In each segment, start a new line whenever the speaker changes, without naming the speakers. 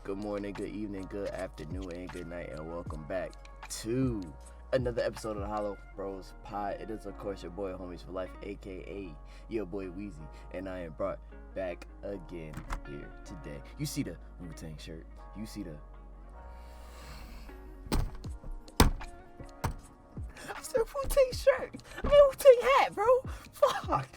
Good morning, good evening, good afternoon, and good night, and welcome back to another episode of the HoloBros Pod. It is, of course, your boy, Homies for Life, aka your boy Weezy, and I am brought back again here today. You see the Wu-Tang shirt, you see the... I said Wu-Tang shirt, I mean Wu-Tang hat, bro. Fuck.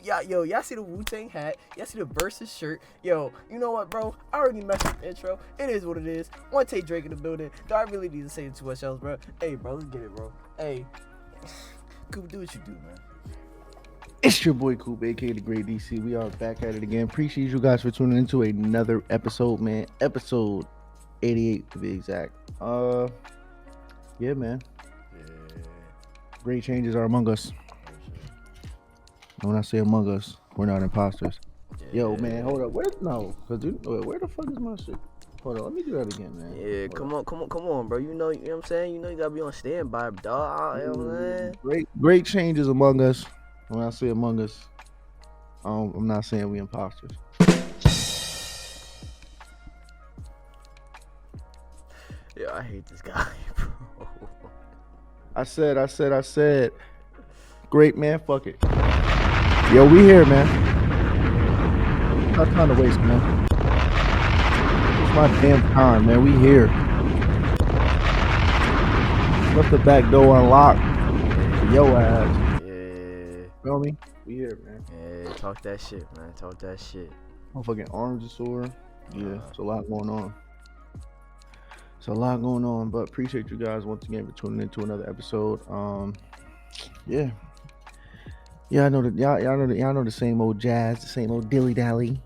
Y'all see the Wu-Tang hat, y'all see the Versus shirt. Yo, you know what, bro? I already messed with the intro. It is what it is. One take Drake in the building. Do I really need to say too much else, bro? Hey, bro, let's get it, bro. Hey, Coop, do what you do, man.
It's your boy Coop, aka the Great DC. We are back at it again. Appreciate you guys for tuning into another episode, man. Episode 88 to be exact. Yeah, man.
Yeah.
Great changes are among us. When I say among us, we're not imposters.
Yeah.
Yo, man, hold up. Where the fuck is my shit? Hold on, let me do that again, man.
Yeah, come on, bro. You know what I'm saying? You know you gotta be on standby, dog. You know what I'm saying?
Great changes among us. When I say among us, I'm not saying we imposters.
Yeah, I hate this guy, bro.
I said. Great, man. Fuck it. Yo, we here, man. Not time to waste, man. It's my damn time, man. We here. Left the back door unlocked. Yo ass.
Yeah.
Feel me? We here, man.
Yeah, talk that shit, man. Talk that shit.
Motherfucking arms are sore. Yeah, it's a lot going on. But appreciate you guys once again for tuning into another episode. Yeah, I know that y'all know the same old jazz, the same old dilly dally.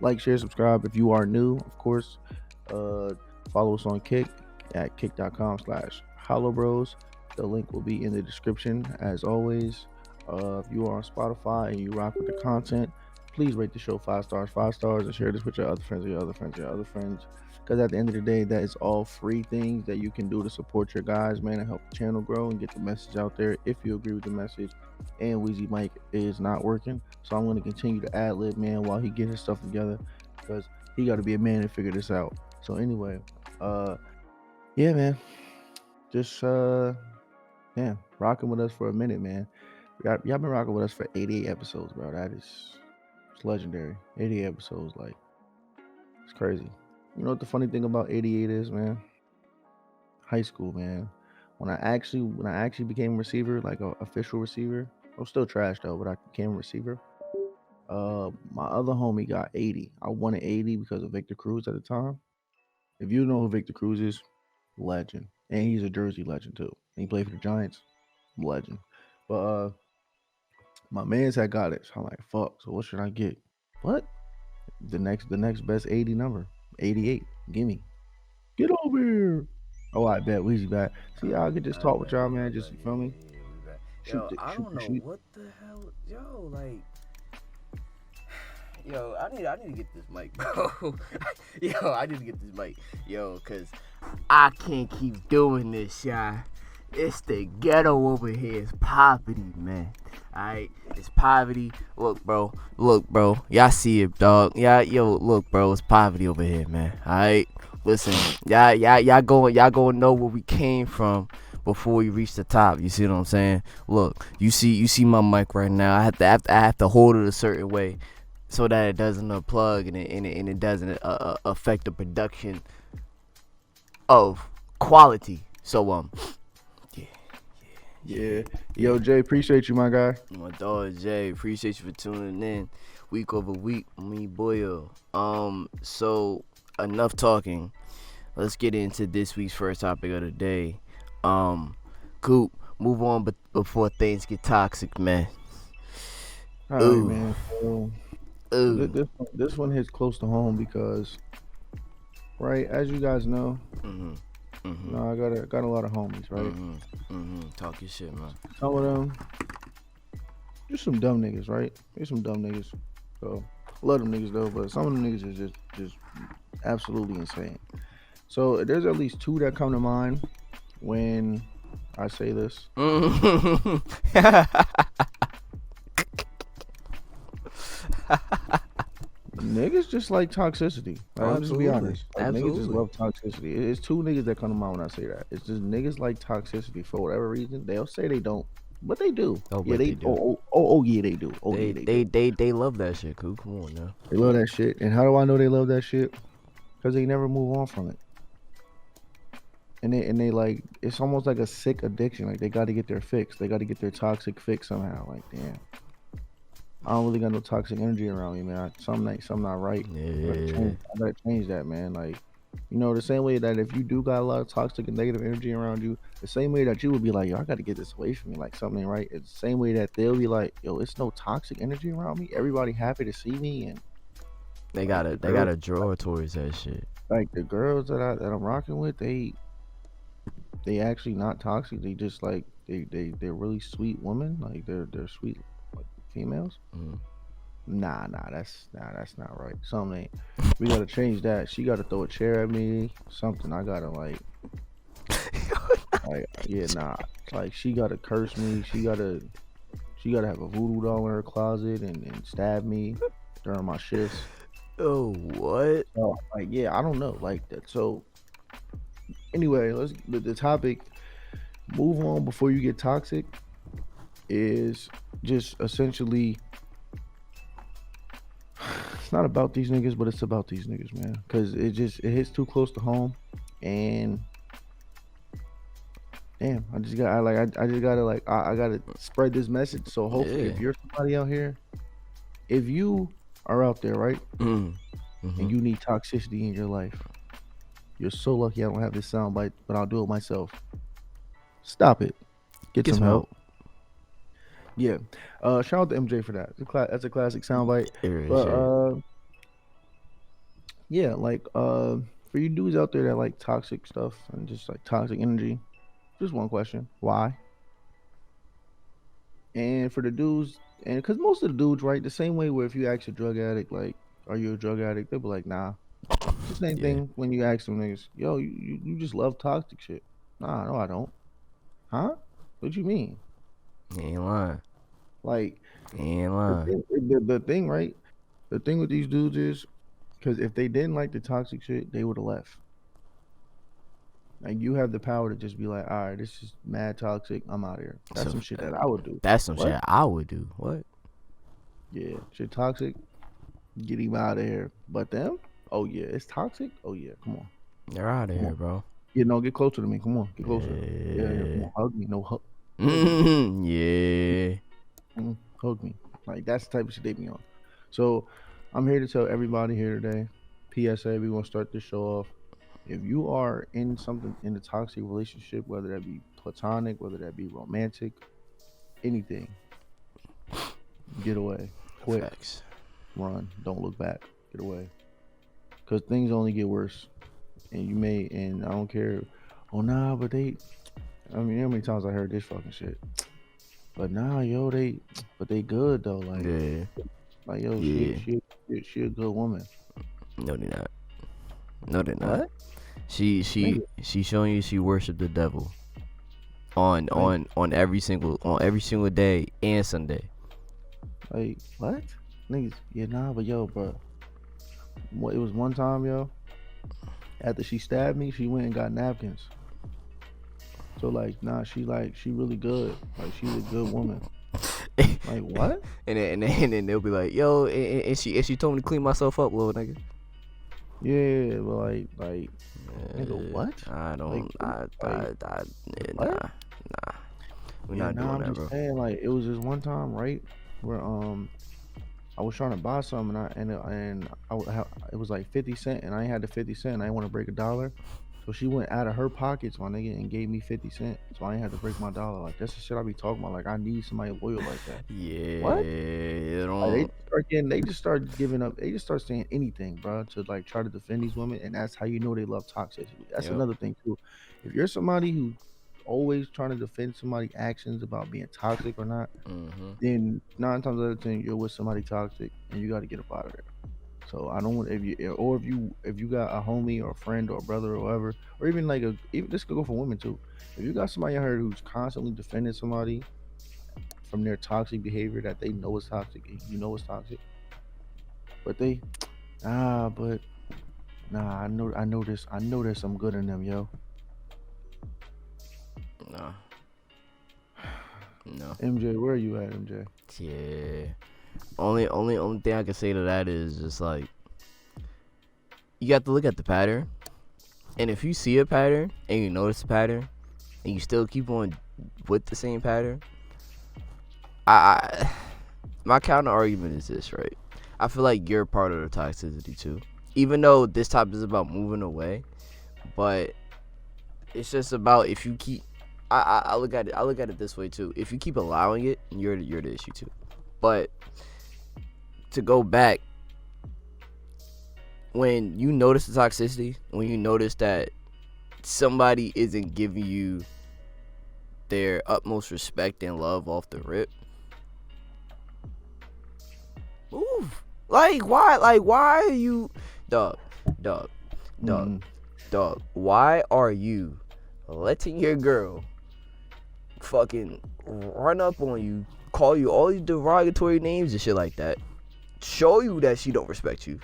Like, share, subscribe if you are new, of course. Follow us on Kick at kick.com/HoloBros. The link will be in the description as always. If you are on Spotify and you rock with the content, please rate the show 5 stars, and share this with your other friends. Because at the end of the day, that is all free things that you can do to support your guys, man, and help the channel grow and get the message out there if you agree with the message. And Weezy Mike is not working, so I'm going to continue to ad-lib, man, while he gets his stuff together, because he got to be a man to figure this out. So anyway, yeah, man, just rocking with us for a minute, man. Y'all been rocking with us for 88 episodes, bro. It's legendary. 88 episodes, like, it's crazy. You know what the funny thing about 88 is, man? High school, man. When I actually became a receiver, like an official receiver, I'm still trash though, but I became a receiver. My other homie got 80. I wanted 80 because of Victor Cruz at the time. If you know who Victor Cruz is, legend. And he's a Jersey legend too. And he played for the Giants, legend. But my man's had got it. So I'm like, fuck. So what should I get? What? The next best 80 number. 88. Gimme. Get over here. Oh, I bet Weezy back. See, I could just talk with y'all, man. Just, you feel me?
Yo, I don't know what the hell. Yo, like, yo, I need to get this mic, bro. Yo, I need to get this mic. Yo, cause I can't keep doing this, y'all. It's the ghetto over here. It's poverty, man. Alright, it's poverty. Look, bro. Y'all see it, dog. Look, bro. It's poverty over here, man. Alright, listen. Y'all go know where we came from before we reach the top. You see what I'm saying? Look, you see my mic right now. I have to hold it a certain way so that it doesn't unplug and it doesn't affect the production of quality. So
Yeah. Yo, Jay, appreciate you, my guy.
My dog Jay, appreciate you for tuning in week over week. Me boyo. So enough talking. Let's get into this week's first topic of the day. Coop, move on, but before things get toxic, man.
All right, man. So, this one hits close to home because, right, as you guys know, I got a lot of homies, right?
Talk your shit, man.
Some of them, just some dumb niggas, right? There's some dumb niggas. So, love them niggas though, but some of them niggas is just absolutely insane. So there's at least 2 that come to mind when I say this. Niggas just like toxicity.
Oh,
Like, I'm just be
absolutely,
honest. Like niggas just
absolutely.
love toxicity. It's two niggas that come to mind when I say that. It's just niggas like toxicity for whatever reason. They'll say they don't, but they do.
Oh,
Yeah,
but they
they.
do.
Oh, yeah, they do. Oh, yeah,
They
they
they
do.
they they love that shit. Cool, come on now.
They love that shit. And how do I know they love that shit? Because they never move on from it. And they like it's almost like a sick addiction. Like they got to get their fix. They got to get their toxic fix somehow. Like damn, I don't really got no toxic energy around me, man. Something not right.
Yeah,
I gotta change that, man. Like, the same way that if you do got a lot of toxic and negative energy around you, the same way that you would be like, yo, I gotta get this away from me, like something ain't right. It's the same way that they'll be like, yo, it's no toxic energy around me. Everybody happy to see me, and
they
like
gotta
the
they
girls,
gotta draw towards that shit.
like the girls that I'm rocking with, they actually not toxic. They just like they're really sweet women. Like they're sweet like females.
Mm.
Nah, that's not right. Something ain't. We gotta change that. She gotta throw a chair at me. Something. I gotta yeah, nah. Like she gotta curse me. She gotta have a voodoo doll in her closet and stab me during my shifts.
Oh, what?
So like yeah, I don't know like that. So anyway, the topic. Move on before you get toxic is just essentially it's not about these niggas, but it's about these niggas, man. Cause it hits too close to home, and damn, I just gotta I gotta spread this message. So hopefully, if
Yeah.
you're somebody out here, if you are out there, right,
Mm.
and
Mhm.
you need toxicity in your life, you're so lucky I don't have this sound bite, but I'll do it myself. Stop it. Get
Get
some
some help.
help. Yeah. Shout out to MJ for that. That's a classic soundbite.
It really
But
shit.
yeah, like for you dudes out there that like toxic stuff and just like toxic energy, just one question: why? And for the dudes, and because most of the dudes, right, the same way where if you ask a drug addict, like, "Are you a drug addict?" They'll be like, "Nah." It's the same
Yeah.
thing when you ask them niggas, "Yo, you just love toxic shit." Nah, no, I don't. Huh? What you mean?
He ain't lying.
Like
He ain't
the
lying.
thing, the thing, right? The thing with these dudes is because if they didn't like the toxic shit, they would have left. Like you have the power to just be like, all right, this is mad toxic. I'm out of here. That's
So
some shit that I would do.
that's some
What?
shit I would do. What?
Yeah, shit toxic. Get him out of here. But them? Oh yeah, it's toxic. Oh yeah, come on,
They're out of
come
here,
on.
bro.
Yeah, no, get closer to me. Come on, get closer. Yeah, come
Yeah.
on, hug me. No, hug me.
Yeah.
Hug me. Like that's the type of shit they be on. So I'm here to tell everybody here today. PSA, we gonna start this show off. If you are in something in a toxic relationship, whether that be platonic, whether that be romantic, anything, get away. Quick,
Facts.
run. Don't look back. Get away. Because things only get worse. And I don't care. Oh, nah, but I mean, how many times I heard this fucking shit? But nah, yo, but they good though.
Yeah.
Like yo,
Yeah.
she a good woman.
No, they're not. No, they're not.
What?
She
Nigga,
showing you she worshiped the devil on
like,
every single day and Sunday.
like what? Niggas, yeah, nah, but yo, bro, it was one time, yo. After she stabbed me, she went and got napkins. So like, nah, she really good. Like she's a good woman. Like what?
and then they'll be like, yo, and she told me to clean myself up, little nigga.
Yeah, but like, nigga, what?
I don't.
Like,
Nah,
what?
nah. We're
Yeah,
not
nah,
doing
I'm
that,
just
bro.
saying, like, it was this one time, right, where I was trying to buy something it was like 50 cents, and I ain't had the 50 cent. I didn't want to break $1, so she went out of her pockets, my nigga, and gave me 50 cents, so I ain't had to break my dollar. Like that's the shit I be talking about. Like I need somebody loyal like that.
Yeah,
What?
it
Like
don't.
they just start giving up. They just start saying anything, bro, to like try to defend these women, and that's how you know they love toxicity. That's
Yep.
another thing too. If you're somebody who always trying to defend somebody's actions about being toxic or not,
Mhm.
then 9 times out of 10 you're with somebody toxic, and you got to get up out of there. So I don't want if you got a homie or a friend or a brother or whatever, or even even this could go for women too. If you got somebody out here who's constantly defending somebody from their toxic behavior that they know is toxic, and you know is toxic, but But nah, I know there's some good in them, yo.
No, no.
MJ, where are you at, MJ?
Yeah. Only thing I can say to that is just like you got to look at the pattern, and if you see a pattern and you notice a pattern, and you still keep on with the same pattern, I my counter argument is this, right? I feel like you're part of the toxicity too. Even though this topic is about moving away, but it's just about if you keep. I look at it. I look at it this way too. If you keep allowing it, you're the issue too. But to go back, when you notice the toxicity, when you notice that somebody isn't giving you their utmost respect and love off the rip, move. Like why? Like why are you, dog, dog, dog, dog? Why are you letting your girl fucking run up on you, call you all these derogatory names and shit like that, show you that she don't respect you,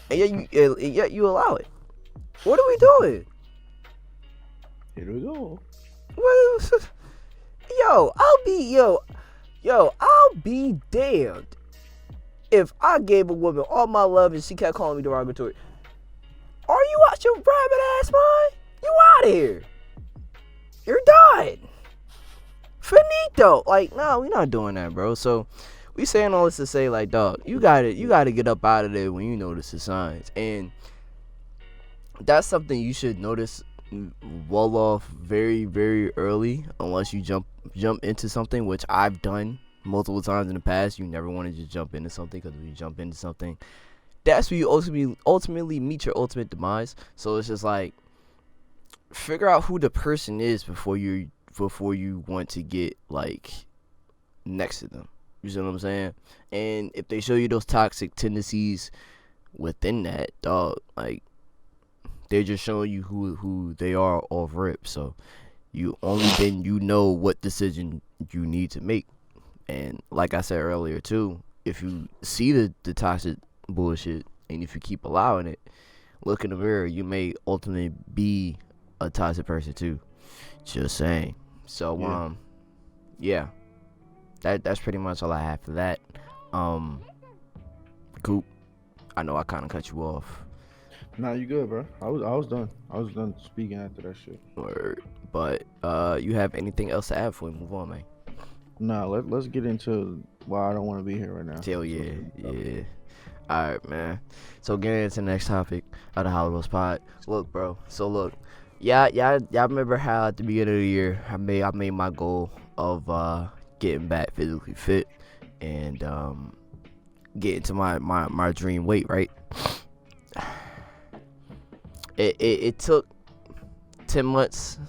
and yet you allow it? What are we doing?
Here we go.
I'll be damned if I gave a woman all my love and she kept calling me derogatory. Are you out your rabbit ass mind? You out of here. You're done. Finito. Like, no, we're not doing that, bro. So we saying all this to say, like, dog, you gotta get up out of there when you notice the signs. And that's something you should notice well off very, very early, unless you jump into something, which I've done multiple times in the past. You never want to just jump into something, because when you jump into something, that's where you ultimately meet your ultimate demise. So it's just like, figure out who the person is before you want to get like next to them. You see what I'm saying? And if they show you those toxic tendencies within that, dog, like, they're just showing you who they are off rip. So you only then you know what decision you need to make. And like I said earlier too, if you see the toxic bullshit and if you keep allowing it, look in the mirror. You may ultimately be a toxic person too. Just saying. So yeah. That's pretty much all I have for that. Coop, I know I kind of cut you off.
Nah, you good, bro. I was done. I was done speaking after that shit.
Word. But you have anything else to add before we move on, man?
Nah, let's get into why I don't want to be here right now.
Hell yeah, yeah. All right, man. So getting into the next topic of the HoloBros pod. Look, bro. So look, y'all remember how at the beginning of the year I made my goal of getting back physically fit and getting to my dream weight, right? It took 10 months.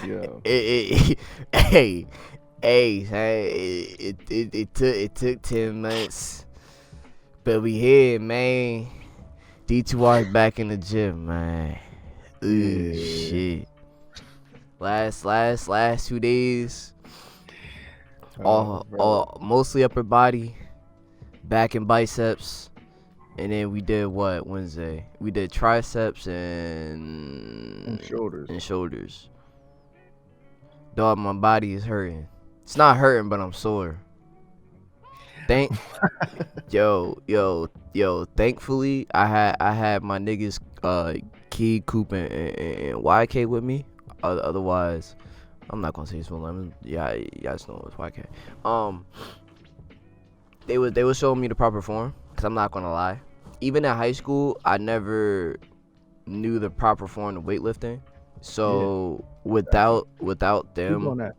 Yeah.
It took 10 months, but we here, man. D2R's back in the gym, man. Ooh, shit. Last 2 days, all mostly upper body, back and biceps, and then we did what Wednesday? We did triceps and shoulders. Dog, my body is hurting. It's not hurting, but I'm sore. Thankfully, I had my niggas Key, Coop, and YK with me. Otherwise, I'm not gonna say his full name. Yeah, you guys know it's YK. They was showing me the proper form, cause I'm not gonna lie. Even in high school, I never knew the proper form of weightlifting. So without them,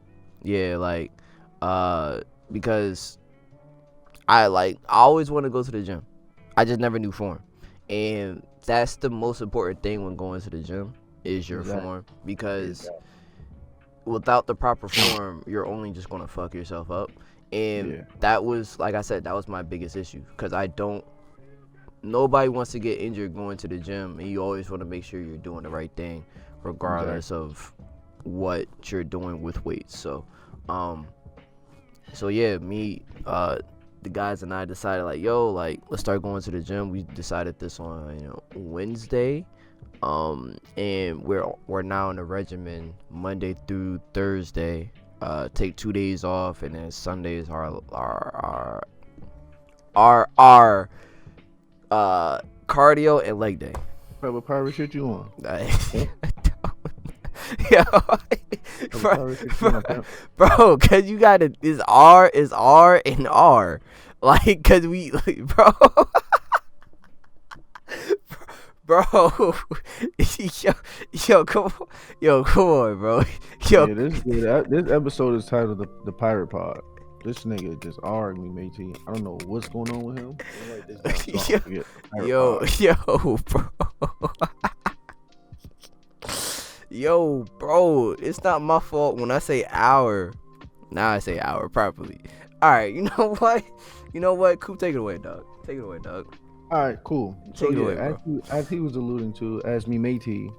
because I always want to go to the gym. I just never knew form, and that's the most important thing when going to the gym is your form, because without the proper form, you're only just gonna fuck yourself up. And that was, like I said, that was my biggest issue, because nobody wants to get injured going to the gym, and you always want to make sure you're doing the right thing regardless of what you're doing with weights. So So yeah, me, the guys and I decided like, yo, like let's start going to the gym. We decided this on Wednesday, and we're now in a regimen Monday through Thursday. Take 2 days off, and then Sundays are cardio and leg day.
What pirate shit you on?
Yo,
What
bro,
pirate shit you on, pimp?
bro, cause you got to is R and R, like, cause we, like, bro, come on, bro, yo,
Yeah, this episode is titled the Pirate Pod. This nigga just argued me, matey. I don't know what's going on with him. I'm like, this down so I don't forget. Pirate Pod.
bro, it's not my fault when I say hour. Now I say hour properly. All right, you know what? Coop, take it away, dog.
All right, cool. So
Take it
yeah,
away, bro.
as he was alluding to, as me matey.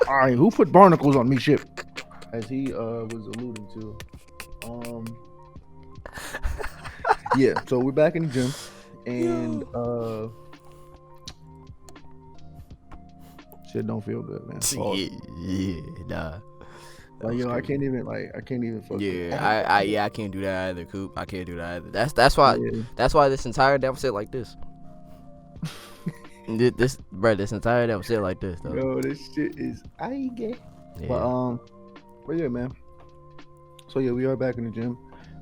All right, who put barnacles on me ship? As he was alluding to, yeah. So we're back in the gym, and shit don't feel good, man. Pause.
Yeah, nah.
Like, yo, I can't even fuck.
Yeah, I can't do that either, Coop. I can't do that either. That's why
Yeah.
that's why this entire day I'm sitting like this. This entire day I'm sitting like this, though.
Yo, this shit is I get.
Yeah.
But yeah, man. So yeah, we are back in the gym.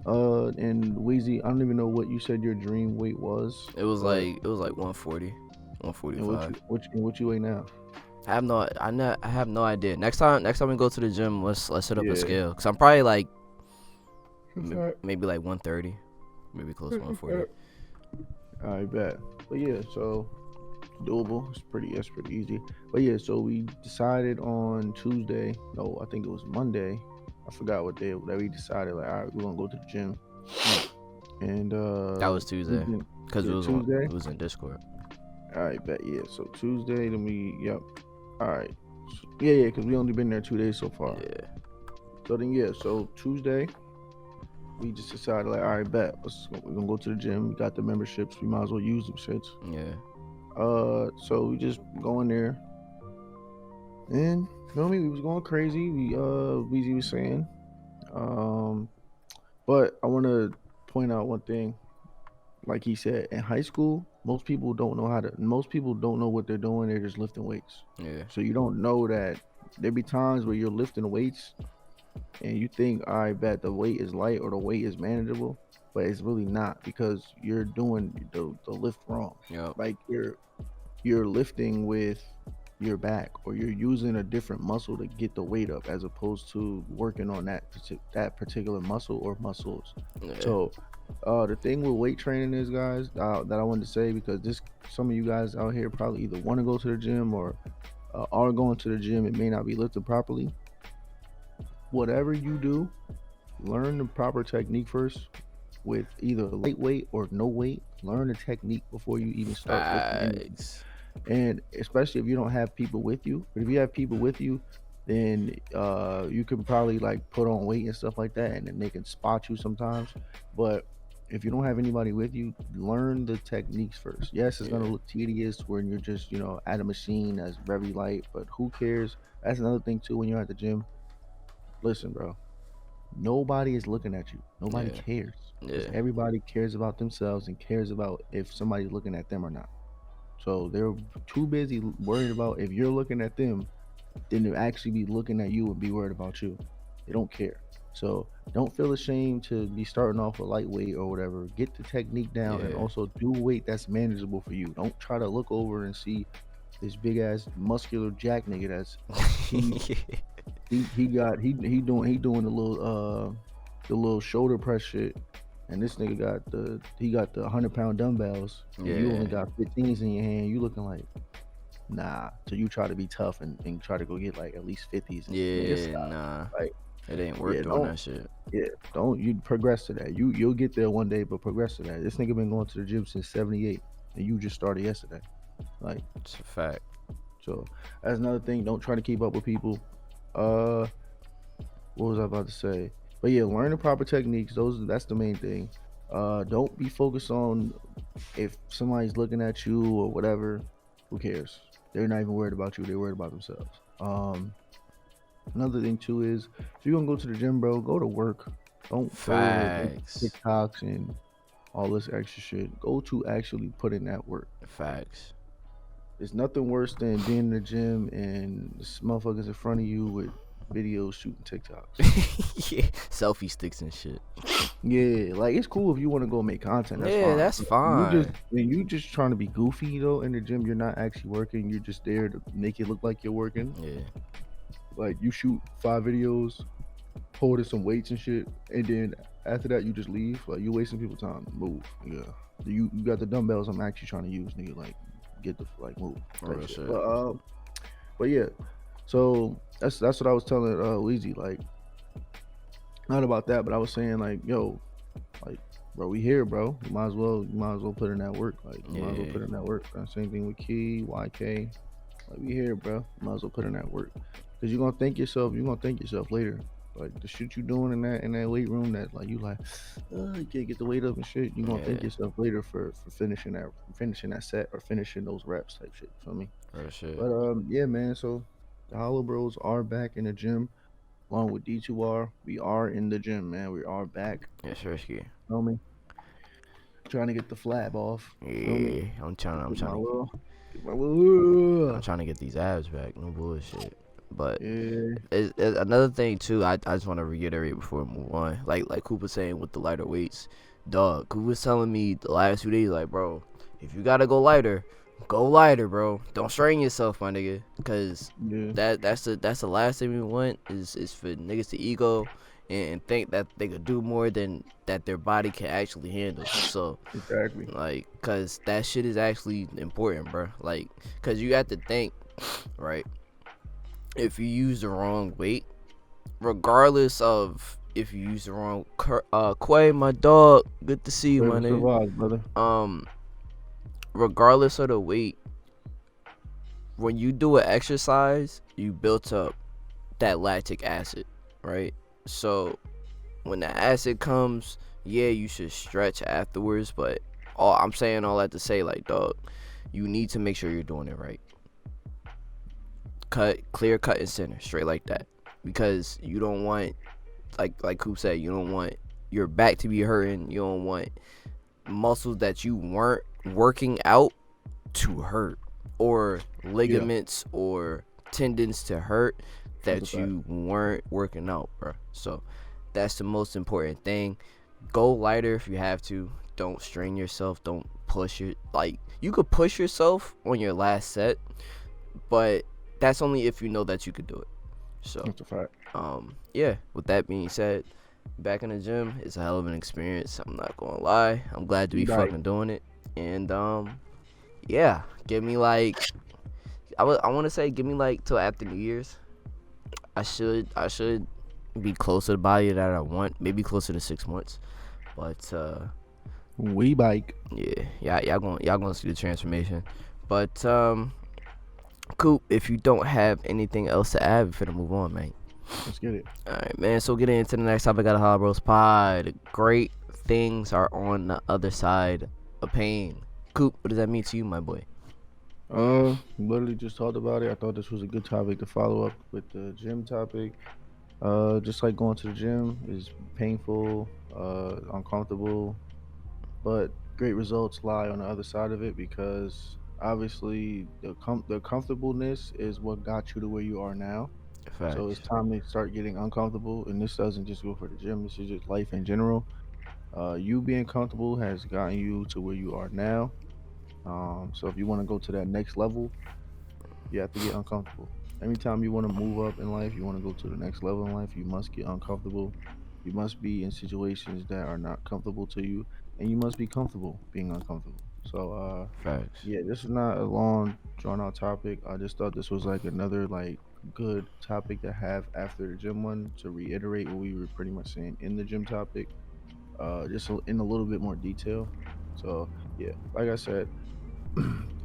And Weezy, I don't even know what you said your dream weight was.
It was like 140,
And
145.
what you weigh now?
I have no idea. Next time we go to the gym, let's set up
Yeah.
a scale. Cause I'm probably like
Alright.
maybe like 130, maybe close to 140.
I bet. But yeah, so doable. It's pretty easy. But yeah, so we decided on Tuesday. No, I think it was Monday. I forgot what day that we decided. Like, all right, we're gonna go to the gym. And
That was Tuesday, cause
yeah,
it was
Tuesday?
it was in Discord.
All right, bet. Yeah, so Tuesday, then yep. All right. So, yeah, because we only been there 2 days so far.
Yeah.
So then, yeah, so Tuesday, we just decided, like, all right, bet. We're gonna go to the gym. We got the memberships. We might as well use them shits.
Yeah.
So we just go in there, and you know what I mean, we was going crazy. Weezy was saying, but I want to point out one thing. Like he said, in high school, most people don't know what they're doing. They're just lifting weights.
Yeah.
So you don't know that there be times where you're lifting weights and you think, I bet the weight is light or the weight is manageable, but it's really not, because you're doing the lift wrong.
Yep.
Like you're lifting with your back, or you're using a different muscle to get the weight up, as opposed to working on that particular muscle or muscles.
Yeah.
So the thing with weight training is, guys, that I wanted to say, because some of you guys out here probably either want to go to the gym or are going to the gym, it may not be lifted properly. Whatever you do, learn the proper technique first, with either lightweight or no weight. Learn the technique before you even start lifting anything.
Facts.
And especially if you don't have people with you. But if you have people with you, then you can probably like put on weight and stuff like that, and then they can spot you sometimes. But if you don't have anybody with you, learn the techniques first. Yes, it's gonna
Yeah.
look tedious when you're just, at a machine that's very light, but who cares? That's another thing too. When you're at the gym, listen, bro, nobody is looking at you. Nobody
Yeah.
cares. 'Cause
Yeah.
everybody cares about themselves and cares about if somebody's looking at them or not. So they're too busy worried about if you're looking at them than to actually be looking at you and be worried about you. They don't care. So don't feel ashamed to be starting off with lightweight or whatever. Get the technique down, and
Yeah.
also do weight that's manageable for you. Don't try to look over and see this big ass muscular jack nigga that's he doing the little shoulder press shit, and this nigga got the 100-pound dumbbells. And you only
Yeah.
got 15s in your hand. You looking like, nah. So you try to be tough and try to go get like at least 50s. Nigga,
Yeah.
stop.
Nah.
Like,
It ain't worth
yeah,
doing
don't.
that shit.
Yeah, don't you progress to that. You'll get there one day, but progress to that. This nigga been going to the gym since '78, and you just started yesterday. Like,
It's a fact.
so that's another thing. Don't try to keep up with people. What was I about to say? But yeah, learn the proper techniques. That's the main thing. Don't be focused on if somebody's looking at you or whatever. Who cares? They're not even worried about you. They're worried about themselves. Another thing too is if you're gonna go to the gym, bro, go to work. Don't go to make
Facts.
TikToks and all this extra shit. Go to actually put in that work.
Facts.
There's nothing worse than being in the gym and this motherfuckers in front of you with videos shooting TikToks.
Yeah, selfie sticks and shit.
Yeah, like it's cool if you want to go make content. That's
Yeah,
fine.
that's
But
fine.
when you just trying to be goofy though in the gym, you're not actually working. You're just there to make it look like you're working.
Yeah.
Like you shoot 5 videos, holding some weights and shit, and then after that you just leave. Like you wasting people's time. Move, yeah. You got the dumbbells. I'm actually trying to use, nigga. Like get the like move.
Real
Type shit.
shit.
But yeah. So that's what I was telling Weezy. Like not about that, but I was saying like, yo, like, bro, we here, bro. You might as well put in that work. Like, you might as well
Yeah.
put in that work. Same thing with Key, YK. Like, we here, bro. You might as well put in that work. Cause you're gonna thank yourself. You're gonna thank yourself later. Like the shit you doing in that weight room that like you like, you can't get the weight up and shit. You gonna thank
Yeah.
yourself later for finishing that set or finishing those reps type shit. You feel me?
Real shit.
But yeah, man. So the HoloBros are back in the gym along with D2R. We are in the gym, man. We are back.
Yes, risky.
Feel me? Trying to get the flab off. Feel
Yeah.
me?
I'm trying
Get my
to
little, get my little.
I'm trying to get these abs back. No bullshit. But
Yeah,
it's another thing too. I just want to reiterate before we move on. Like Cooper saying with the lighter weights, dog. Cooper was telling me the last 2 days, like, bro, if you gotta go lighter, bro. Don't strain yourself, my nigga. Cause
yeah,
that's the last thing we want is for niggas to ego and think that they could do more than that their body can actually handle. So
exactly.
like, cause that shit is actually important, bro. Like, cause you have to think, right? If you use the wrong weight, regardless of if you use the wrong Quay, my dog, good to see you, my
Whatever
nigga.
survives, brother.
Regardless of the weight, when you do an exercise, you built up that lactic acid, right? So when the acid comes, yeah, you should stretch afterwards, but I'm saying all that to say, like, dog, you need to make sure you're doing it right. Clear cut and center, straight like that, because you don't want, like Coop said, you don't want your back to be hurting. You don't want muscles that you weren't working out to hurt, or ligaments or tendons to hurt that you weren't working out, bro. So that's the most important thing. Go lighter if you have to. Don't strain yourself. Don't push it. Like, you could push yourself on your last set, but that's only if you know that you could do it. So
That's a fact.
yeah, with that being said, back in the gym is a hell of an experience. I'm not gonna lie. I'm glad to be
Right.
fucking doing it. And yeah, give me like, I want to say give me like till after New Year's. I should be closer to the body that I want, maybe closer to 6 months. But
We bike.
yeah, y'all gonna see the transformation. But Coop, if you don't have anything else to add, we're finna move on, man.
Let's get it.
Alright, man, so getting into the next topic of the HoloBros Pod. Great things are on the other side of pain. Coop, what does that mean to you, my boy?
Literally just talked about it. I thought this was a good topic to follow up with the gym topic. Just like going to the gym is painful, uncomfortable, but great results lie on the other side of it because obviously the comfortableness is what got you to where you are now. So it's
Facts.
time to start getting uncomfortable, and this doesn't just go for the gym. This is just life in general. You being comfortable has gotten you to where you are now. So if you want to go to that next level, you have to get uncomfortable. Anytime you want to move up in life, you want to go to the next level in life, you must get uncomfortable. You must be in situations that are not comfortable to you, and you must be comfortable being uncomfortable. So,
Facts.
yeah, this is not a long, drawn out topic. I just thought this was like another like good topic to have after the gym one to reiterate what we were pretty much saying in the gym topic, just in a little bit more detail. So, yeah, like I said,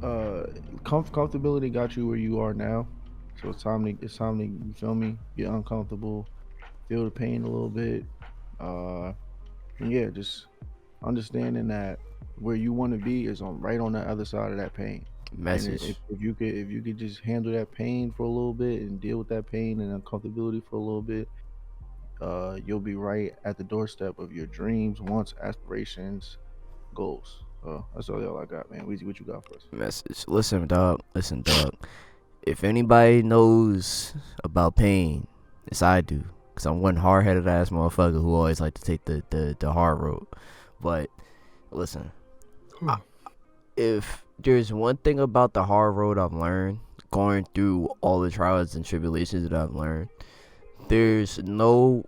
uh comfortability got you where you are now, so it's time to you feel me, get uncomfortable, feel the pain a little bit, And yeah, just understanding that where you want to be is on right on the other side of that pain. And
Message.
if you could just handle that pain for a little bit and deal with that pain and uncomfortability for a little bit, you'll be right at the doorstep of your dreams, wants, aspirations, goals. So that's all I got, man. Weezy, what you got for us?
Message. Listen, dog. Listen, dog. If anybody knows about pain, it's I do. Because I'm one hard-headed ass motherfucker who always like to take the hard road. But, listen. If there's one thing about the hard road I've learned, going through all the trials and tribulations that I've learned, there's no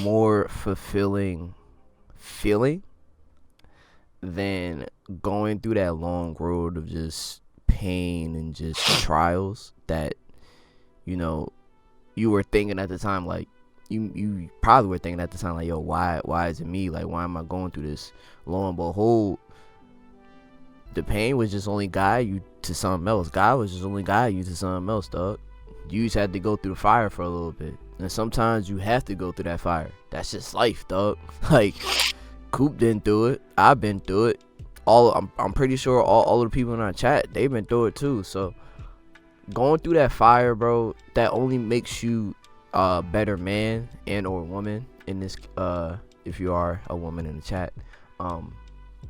more fulfilling feeling than going through that long road of just pain and just trials that, you know, you were thinking at the time, like, you probably were thinking at the time, like, yo, why is it me? Like, why am I going through this? Lo and behold, the pain was just only guide you to something else. God was just only guide you to something else, dog. You just had to go through the fire for a little bit. And sometimes you have to go through that fire. That's just life, dog. Like, Coop didn't do it. I've been through it. I'm pretty sure all of the people in our chat, they've been through it too. So going through that fire, bro, that only makes you a better man and or woman in this if you are a woman in the chat.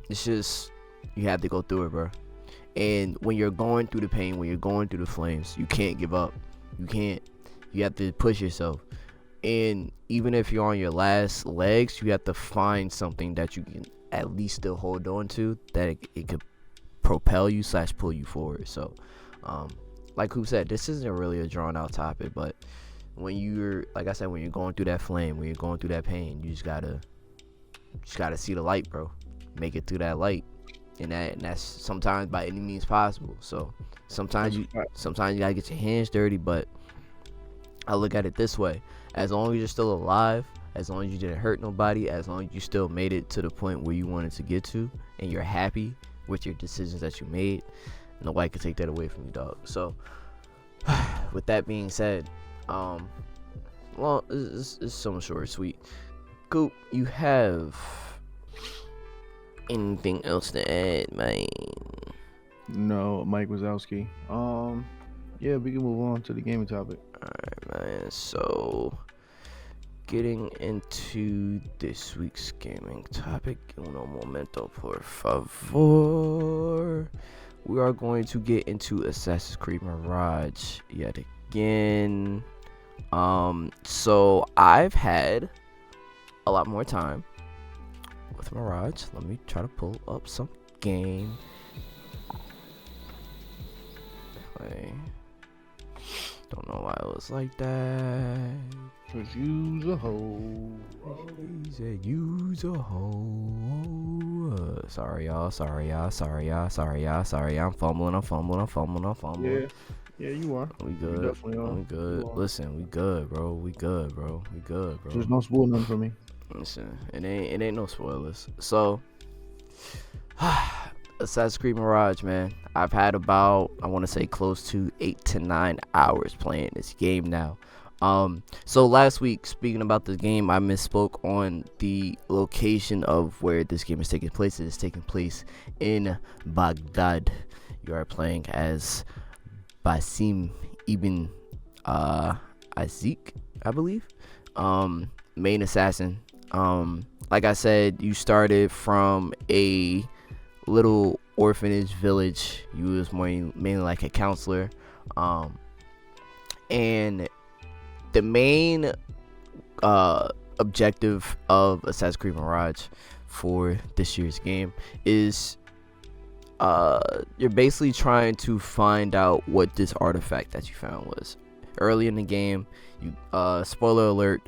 It's just, you have to go through it, bro. And when you're going through the pain, when you're going through the flames, you can't give up. You have to push yourself. And even if you're on your last legs, you have to find something that you can at least still hold on to, that it could propel you / pull you forward. So like who said, this isn't really a drawn out topic, but when you're, like I said, when you're going through that flame, when you're going through that pain, you just gotta see the light, bro. Make it through that light. And that's sometimes by any means possible. So sometimes you gotta get your hands dirty, but I look at it this way: as long as you're still alive, as long as you didn't hurt nobody, as long as you still made it to the point where you wanted to get to, and you're happy with your decisions that you made, nobody can take that away from you, dog. So with that being said, well, it's so short and sweet. Coop, you have anything else to add, man?
No, Mike Wazowski. Yeah, we can move on to the gaming topic.
Alright, man. So, getting into this week's gaming topic, uno momento, por favor. We are going to get into Assassin's Creed Mirage yet again. So I've had a lot more time with Mirage. Let me try to pull up some game. Play. Don't know why it was like that.
Cause you's a hoe.
He said use a hoe. Sorry y'all. I'm fumbling.
Yeah, you are.
We good.
You definitely are.
We good. Listen, we good, bro.
There's no spoiling for me.
Listen, it ain't no spoilers. So Assassin's Creed Mirage, man. I've had about, I want to say, close to 8 to 9 hours playing this game now. So last week, speaking about this game, I misspoke on the location of where this game is taking place. It is taking place in Baghdad. You are playing as Basim ibn Azik, I believe, main assassin. Like I said, you started from a little orphanage village. You was mainly like a counselor, and the main objective of Assassin's Creed Mirage for this year's game is you're basically trying to find out what this artifact that you found was. Early in the game, you early spoiler alert,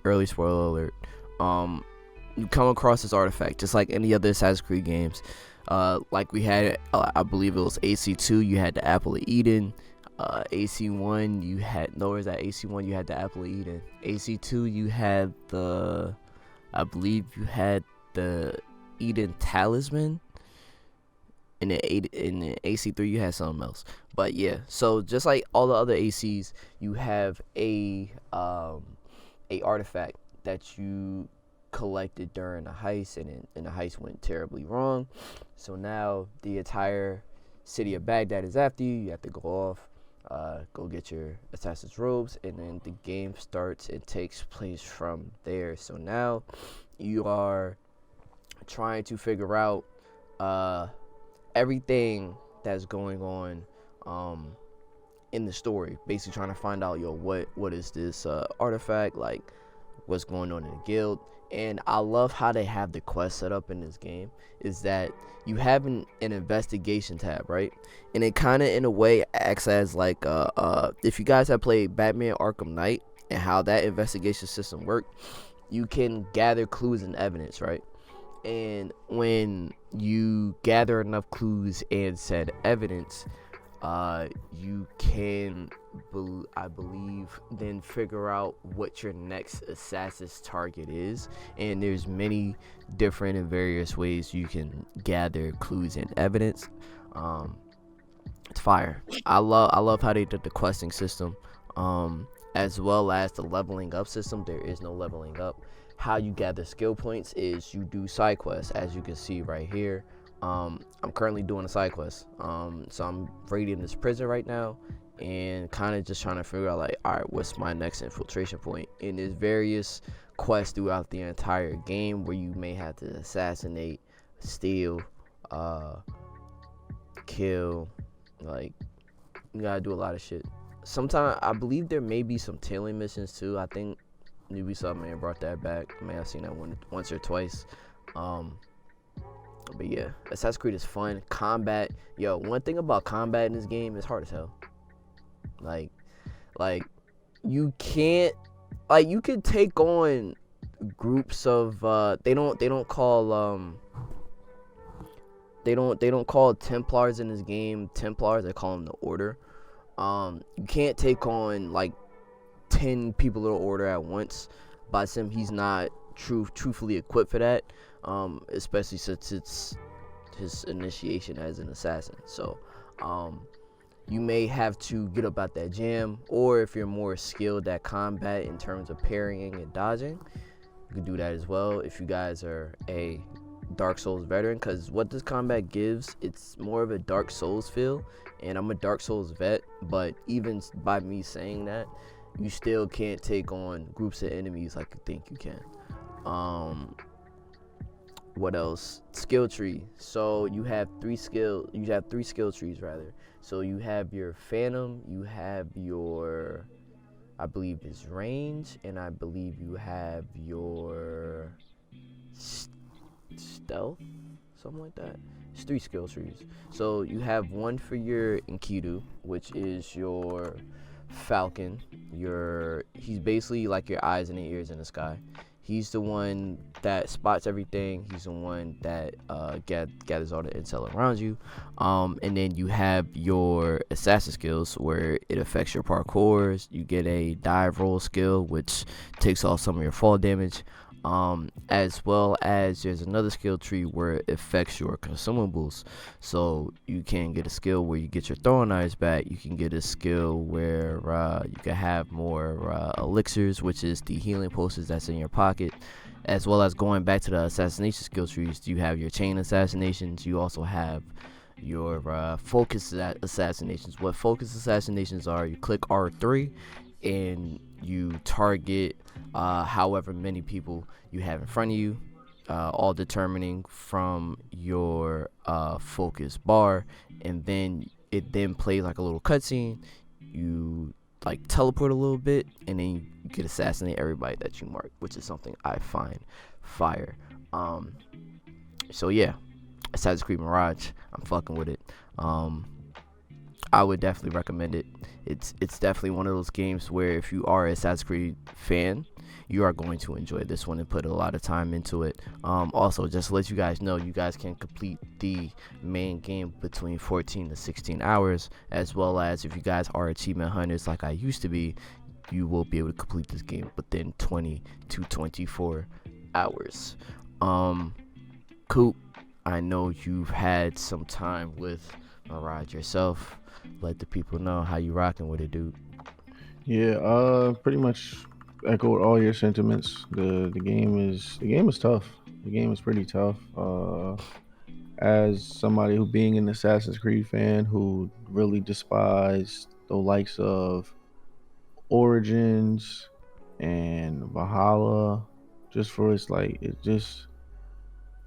you come across this artifact just like any other Assassin's Creed games. Like we had, I believe it was AC2, you had the Apple of Eden. AC1, you had, no, where's that? AC1, you had the Apple of Eden. AC2, you had the, I believe you had the Eden Talisman. In the AC3, you had something else. But yeah, so just like all the other ACs, you have a artifact that you collected during the heist, and the heist went terribly wrong. So now the entire city of Baghdad is after you. You have to go off, go get your assassin's robes, and then the game starts and takes place from there. So now you are trying to figure out everything that's going on in the story. Basically trying to find out, what is this artifact, like what's going on in the guild. And I love how they have the quest set up in this game, is that you have an investigation tab, right? And it kind of in a way acts as like if you guys have played Batman Arkham Knight and how that investigation system worked, you can gather clues and evidence, right? And when you gather enough clues and said evidence, you can, I believe, then figure out what your next assassin's target is. And there's many different and various ways you can gather clues and evidence. It's fire. I love how they did the questing system, as well as the leveling up system. There is no leveling up. How you gather skill points is you do side quests, as you can see right here. I'm currently doing a side quest. So I'm raiding this prison right now and kind of just trying to figure out, like, all right, what's my next infiltration point? And there's various quests throughout the entire game where you may have to assassinate, steal, kill, like, you gotta do a lot of shit. Sometimes I believe there may be some tailing missions too. I think Ubisoft may have brought that back. I may have seen that once or twice. But yeah, Assassin's Creed is fun. Combat, one thing about combat in this game is hard as hell. Like you can't, like, you can take on groups of they don't call Templars in this game Templars. They call them the Order. You can't take on like 10 people of the Order at once. By Sim, he's not truthfully equipped for that, especially since it's his initiation as an assassin. So you may have to get up out that jam, or if you're more skilled at combat in terms of parrying and dodging, you can do that as well if you guys are a Dark Souls veteran, because what this combat gives, it's more of a Dark Souls feel, and I'm a Dark Souls vet, but even by me saying that, you still can't take on groups of enemies like you think you can. What else? Skill tree. So you have three skill trees rather. So you have your Phantom, you have your, I believe it's range, and I believe you have your stealth, something like that. It's 3 skill trees. So you have one for your Enkidu, which is your Falcon. He's basically like your eyes and ears in the sky. He's the one that spots everything. He's the one that gathers all the intel around you. And then you have your assassin skills, where it affects your parkours. You get a dive roll skill, which takes off some of your fall damage. As well as there's another skill tree where it affects your consumables. So you can get a skill where you get your throwing knives back. You can get a skill where you can have more elixirs, which is the healing potions that's in your pocket. As well as going back to the assassination skill trees, you have your chain assassinations. You also have your focus assassinations. What focus assassinations are, you click R3 and you target however many people you have in front of you, all determining from your focus bar, and then it plays like a little cutscene. You like teleport a little bit, and then you can assassinate everybody that you mark, which is something I find fire. So yeah, Assassin's Creed Mirage, I'm fucking with it. I would definitely recommend it. It's definitely one of those games where if you are an Assassin's Creed fan, you are going to enjoy this one and put a lot of time into it. Also, just to let you guys know, you guys can complete the main game between 14 to 16 hours, as well as if you guys are achievement hunters like I used to be, you will be able to complete this game within 20 to 24 hours. Coop, I know you've had some time with Mirage yourself. Let the people know how you rocking with it, dude.
Yeah, pretty much echoed all your sentiments. The game is tough. The game is pretty tough. As somebody who being an Assassin's Creed fan who really despised the likes of Origins and Valhalla, just for its like it just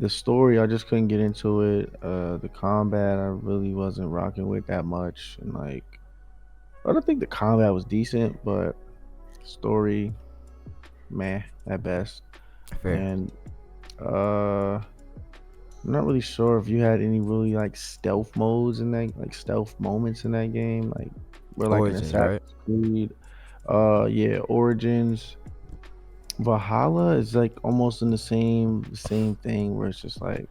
the story I just couldn't get into it. The combat I really wasn't rocking with that much, and like I don't think the combat was decent, but story meh at best.
Fair.
And I'm not really sure if you had any really like stealth modes in that, like stealth moments in that game, like where like an
Origins, right?
Assassin's Creed. Yeah, Origins. Valhalla is like almost in the same thing where it's just like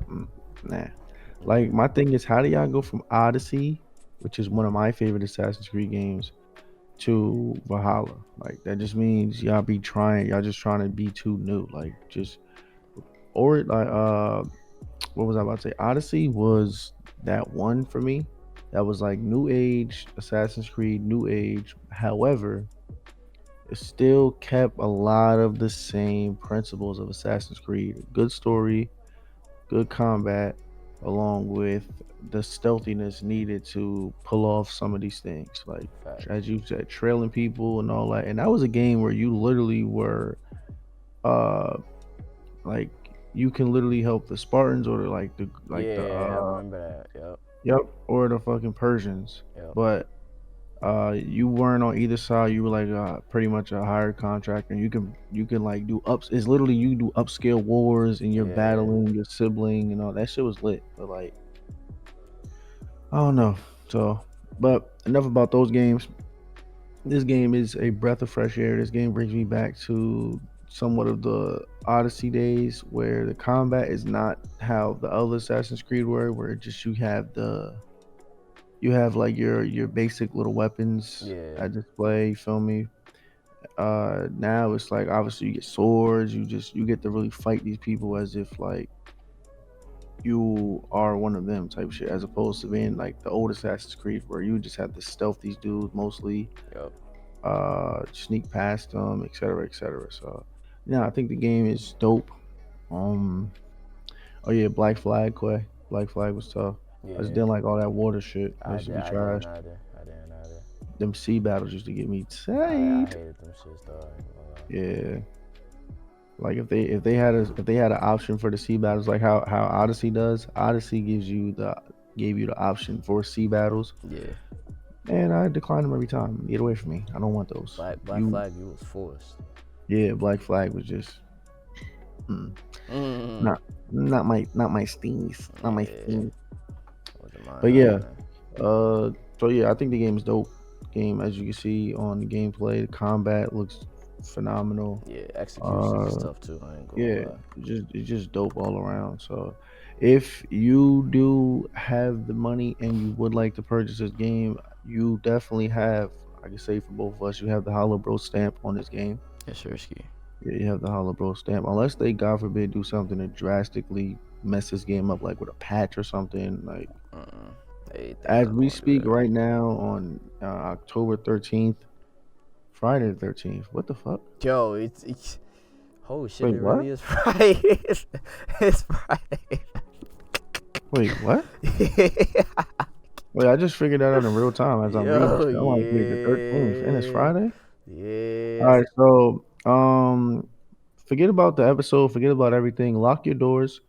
mm, nah. Like
Mm,
my thing is, how do y'all go from Odyssey, which is one of my favorite Assassin's Creed games, to Valhalla? Like that just means y'all just trying to be too new. Like just or like what was I about to say? Odyssey was that one for me. That was like new age Assassin's Creed, new age. However, it still kept a lot of the same principles of Assassin's Creed. Good story, good combat, along with the stealthiness needed to pull off some of these things. Like
facts.
as you said, trailing people and all that. And that was a game where you literally were uh like you can literally help the Spartans or the
Yeah, I remember that. Yep.
yep, or the fucking Persians.
Yep.
But you weren't on either side. You were like pretty much a hired contractor, and you can like do ups. It's literally you do upscale wars, and you're
Yeah.
battling your sibling and all that shit was lit. But like I don't know. So, but enough about those games. This game is a breath of fresh air. This game brings me back to somewhat of the Odyssey days where the combat is not how the other Assassin's Creed were, where just you have like your basic little weapons
Yeah.
at display. You feel me? Now it's like obviously you get swords. You get to really fight these people as if like you are one of them type shit, as opposed to being like the old Assassin's Creed where you just have to stealth these dudes mostly,
Yep.
sneak past them, etc., etc. So, yeah, I think the game is dope. Um, oh yeah, Black Flag, Quay. Black Flag was tough. I just
Yeah.
didn't like all that water shit. That used to be
I didn't
trash.
either. I didn't either.
Them sea battles used to get me
I
tight.
hated them shits though. I ain't gonna lie.
Yeah, like if they had an option for the sea battles, like how Odyssey does. Odyssey gave you the option for sea battles,
Yeah.
and I decline them every time. Get away from me. I don't want those.
Black
You,
Flag, you was forced.
yeah, Black Flag was just mm,
Mm.
not not my steams, not my
Yeah.
steams.
Wasn't mine
But yeah,
either.
so yeah, I think the game is dope. Game as you can see on the gameplay, the combat looks phenomenal.
Yeah. Execution is
Uh,
tough too. I ain't gonna
yeah,
lie.
it's just dope all around. So, if you do have the money and you would like to purchase this game, you definitely have. I can say for both of us, you have the HoloBros stamp on this game.
It's risky.
Yeah, you have the HoloBros stamp, unless they, God forbid, do something to drastically mess this game up, like with a patch or something. Like
They
as
not
we
gonna do
speak
that.
right now on October 13th, Friday the 13th. What the fuck?
Yo, it's holy shit!
Wait,
It
what?
really is Friday. It's Friday.
Wait, what?
Yeah.
Wait, I just figured that out in real time as I'm reading this
Yo,
shit. I'm like, wait, the 13th, and it's
yeah.
Friday. All
Yes.
right, so forget about the episode, forget about everything. Lock your doors.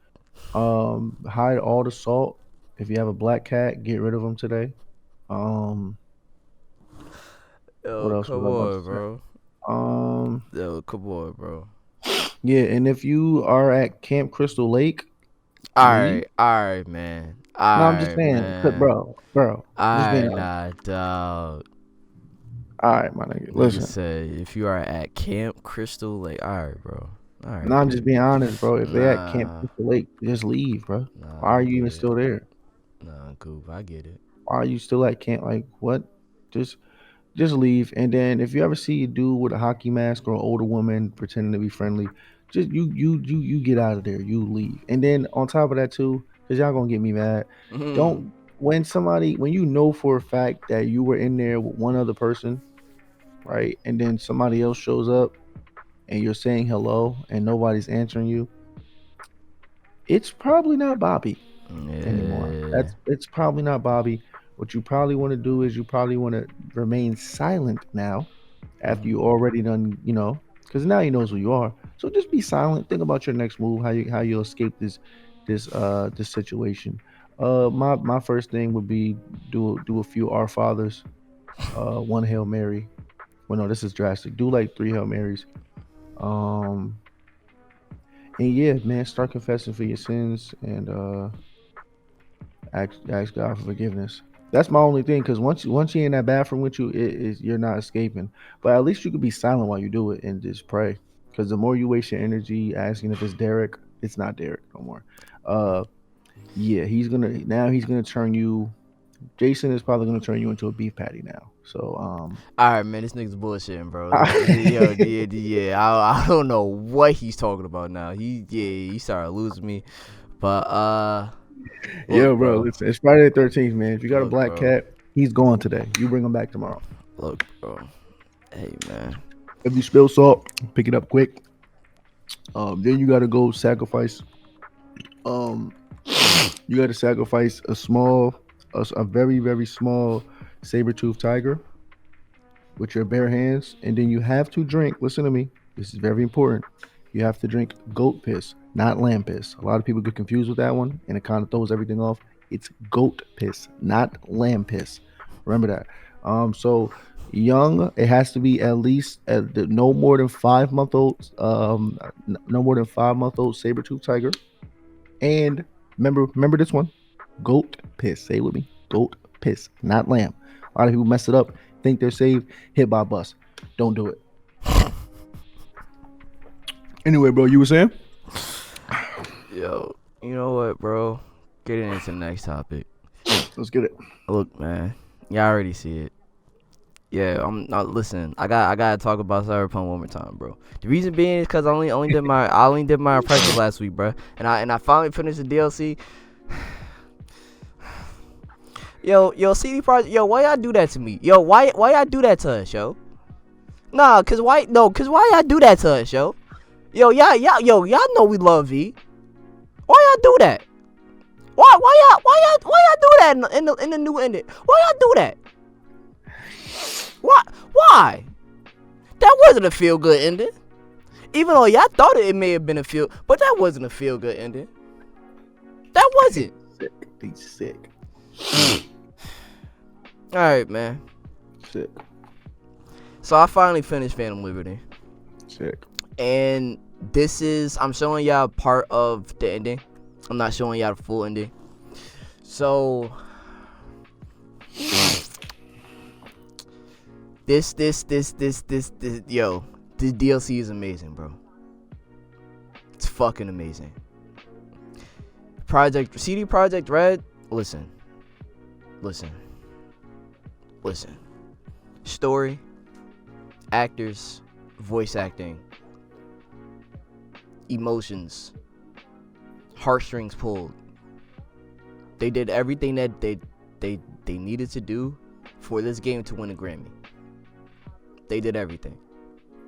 Hide all the salt. If you have a black cat, get rid of them today. Um, what
Yo,
else was
come
I about to
on,
say?
bro.
Um,
Yo, come on, bro.
yeah, and if you are at Camp Crystal Lake, leave.
All right, man.
No, I'm just
All right,
saying,
man.
bro,
All
just being
right,
honest.
nah, dog.
All right, my nigga,
Nigga
listen.
said if you are at Camp Crystal Lake, all right, bro. All
No,
right,
I'm just
dude.
being honest, bro. If they at Camp
Nah,
Crystal Lake, just leave, bro. Why
nah,
are
I
you
get
even
it.
still there?
Nah, Goof, I get it.
Why are you still at camp? Like what? Just just leave. And then if you ever see a dude with a hockey mask or an older woman pretending to be friendly, just you get out of there. You leave. And then on top of that too, because y'all gonna get me mad.
Mhm.
Don't when you know for a fact that you were in there with one other person, right? And then somebody else shows up and you're saying hello and nobody's answering you, it's probably not Bobby anymore.
Yeah.
It's probably not Bobby. What you probably want to do is you probably want to remain silent now after
Mhm.
you already done, because now he knows who you are. So just be silent. Think about your next move, how you'll escape this situation. My first thing would be do a few Our Fathers, one Hail Mary. Well, no, this is drastic. Do like three Hail Marys. Um, and yeah, man, start confessing for your sins and ask God for forgiveness. That's my only thing, because once you're in that bathroom with you, you're not escaping. But at least you could be silent while you do it and just pray. Because the more you waste your energy asking if it's Derek, it's not Derek no more. Uh, yeah, he's gonna turn you. Jason is probably gonna turn you into a beef patty now. So
All right, man. This nigga's bullshitting, bro. Yo, yeah. I don't know what he's talking about now. He started losing me. But look,
yo, bro,
bro.
listen, it's Friday the 13th, man. If you got a
Look,
black
bro.
cat, he's gone today. You bring him back tomorrow.
Look, bro. Hey, man.
If you spill salt, pick it up quick. Then you gotta go sacrifice. Um, you gotta sacrifice a very very small saber tooth tiger with your bare hands, and then you have to drink. Listen to me. This is very important. You have to drink goat piss, not lamb piss. A lot of people get confused with that one, and it kind of throws everything off. It's goat piss, not lamb piss. Remember that. So young, it has to be at least no more than 5 month old. No more than 5 month old saber tooth tiger. And remember this one, goat piss. Say it with me, goat piss, not lamb. A lot of people mess it up, think they're saved, hit by a bus. Don't do it. Anyway, bro, you were saying?
Yo, you know what, bro? Getting into the next topic.
Let's get it.
Look, man. Y'all already see it. Yeah, I'm not. Listen, I gotta talk about Cyberpunk one more time, bro. The reason being is because I only did my impressions last week, bro, and I finally finished the DLC. Yo, CD Projekt, yo, why y'all do that to me? Yo, why y'all do that to us, yo? Nah, cause why y'all do that to us, yo? Y'all know we love V. Why y'all do that? Why y'all do that in the new ending? Why y'all do that? Why? That wasn't a feel good ending. Even though y'all thought it may have been but that wasn't a feel good ending. That wasn't.
He's sick.
All right, man.
Sick.
So I finally finished Phantom Liberty,
Sick.
and I'm showing y'all part of the ending. I'm not showing y'all the full ending. So this DLC is amazing, bro. It's fucking amazing. CD Projekt Red, listen. Story, actors, voice acting, emotions, heartstrings pulled. They did everything that they needed to do for this game to win a Grammy. They did everything.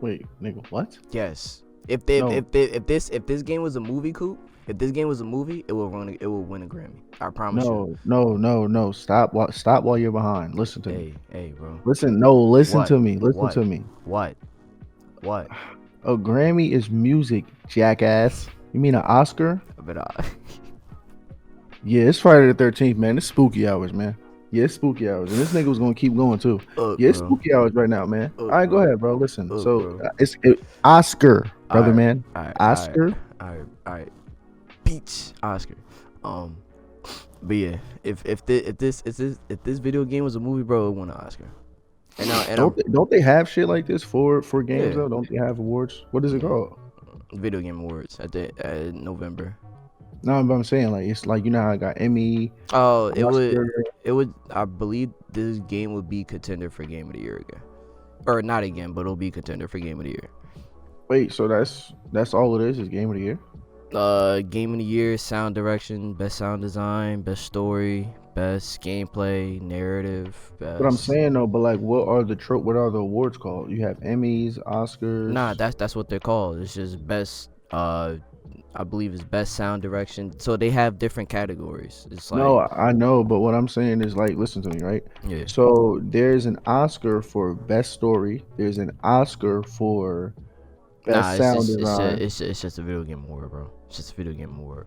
Wait, nigga, what?
Yes. If
No.
this game was a movie, it will win a Grammy. I promise you.
No. Stop while you're behind. Listen to me.
Hey, bro.
Listen
What?
to me. Listen
What?
to me.
What?
A Grammy is music, jackass. You mean an Oscar?
But
Yeah, it's Friday the 13th, man. It's spooky hours, man. Yeah, it's spooky hours. And this nigga was going to keep going, too. Yeah, it's
bro.
spooky hours right now, man. All right, go
Bro.
ahead, bro. Listen. So,
Bro.
it's Oscar, brother,
Alright,
man. Oscar.
Alright. Beach Oscar. But yeah, if this video game was a movie, bro, it won an Oscar.
Don't they have shit like this for games,
Yeah.
though? Don't they have awards? What is it called?
Video Game Awards at November.
No, but I'm saying, like, it's like, you know how I got Emmy.
Oh,
Oscar.
it would. I believe this game would be contender for Game of the Year again, or not again, but it'll be contender for Game of the Year.
Wait, so that's all it is Game of the Year?
Game of the year, sound direction, best sound design, best story, best gameplay, narrative,
What I'm
best.
saying though, but like, what are the awards called? You have Emmys,
Nah,
Oscars.
that's what they're called. It's just best. I believe it's best sound direction. So they have different categories. It's
No,
like,
I know, but what I'm saying is like, listen to me, right?
yeah.
So there's an Oscar for best story. There's an Oscar for
Nah,
best sound design.
it's just a video game award, bro. It's just a video game award.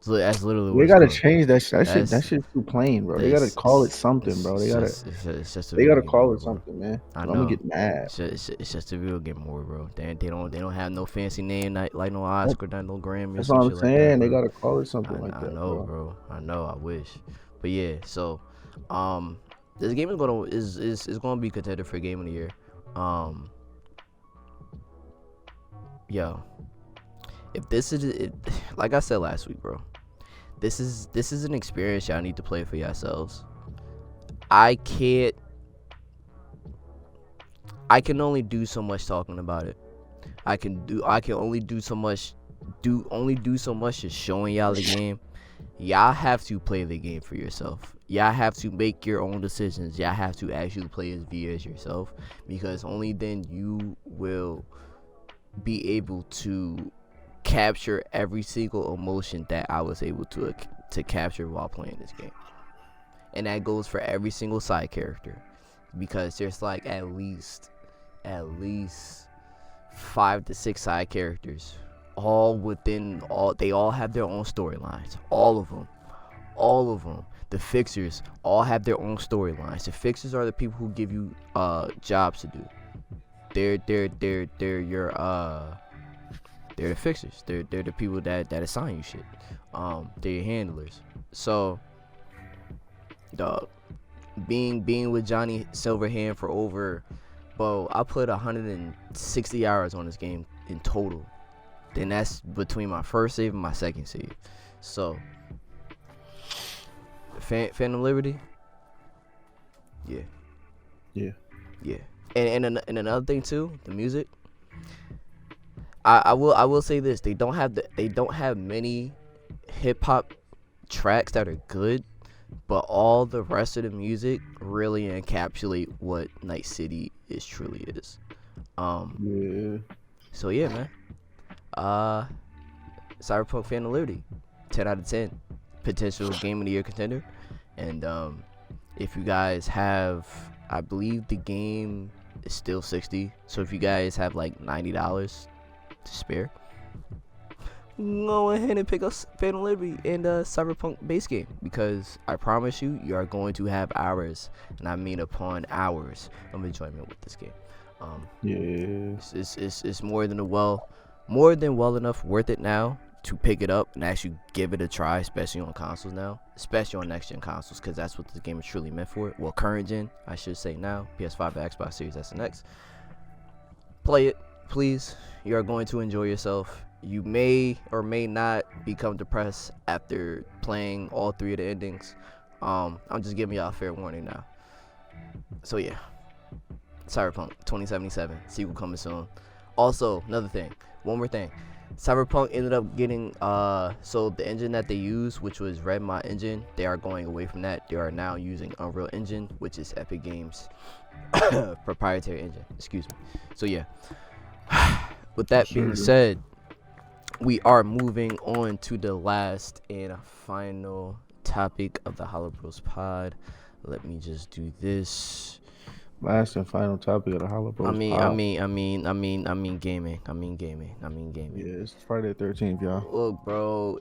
So that's literally what
They
it's
gotta
called.
change that. That
That's
shit's too plain, bro. They gotta
this.
call it something, bro. They gotta
It's just a
they
video
gotta
game
call
award,
it
bro.
something, man.
I
'Cause I'm gonna
know.
get mad.
It's just a video game award, bro. They don't have no fancy name like no
That-
Oscar, not no Grammy or
That's
some
what I'm
shit like that,
saying. They
bro.
gotta call it something like
I
that,
know,
bro.
bro. I know. I wish, but yeah. So, this game is gonna be contender for game of the year. Yo, if this is it, like I said last week, bro. This is an experience y'all need to play for yourselves. I can only do so much talking about it. I can only do so much just showing y'all the game. Y'all have to play the game for yourself. Y'all have to make your own decisions. Y'all have to actually play as via as yourself, because only then you will be able to capture every single emotion that I was able to capture while playing this game. And that goes for every single side character, because there's like at least 5 to 6 side characters, they all have their own storylines. All of them. The fixers all have their own storylines. The fixers are the people who give you jobs to do. They're the fixers. They're the people that assign you shit. They're your handlers. So, dog, being with Johnny Silverhand for over, bro, I put 160 hours on this game in total. Then that's between my first save and my second save. So, Phantom Liberty, yeah. And another thing too, the music. I will say this: they don't have many hip hop tracks that are good, but all the rest of the music really encapsulate what Night City truly is.
Yeah.
So yeah, man. Cyberpunk Phantom Liberty, 10 out of 10, potential game of the year contender. And if you guys have, I believe the game is still $60. So if you guys have like $90 to spare, go ahead and pick up Phantom Liberty and Cyberpunk base game, because I promise you, you are going to have hours, and I mean upon hours of enjoyment with this game.
Yeah.
It's more than well enough worth it now to pick it up and actually give it a try, especially on consoles now, especially on next gen consoles, because that's what this game is truly meant for. Well, current gen, I should say now, PS5 and Xbox Series S and X. Play it, please. You are going to enjoy yourself. You may or may not become depressed after playing all 3 of the endings. I'm just giving y'all a fair warning now. So yeah, Cyberpunk 2077 sequel coming soon. Also, one more thing. Cyberpunk ended up getting so the engine that they use, which was Redmont engine, they are going away from that. They are now using Unreal Engine, which is Epic Games proprietary engine. Excuse me. So yeah. With that being said, we are moving on to the last and final topic of the HoloBros pod. Let me just do this.
Last and final topic of the HoloBros pod.
I mean gaming.
Yeah, it's Friday the 13th, y'all.
Look, bro,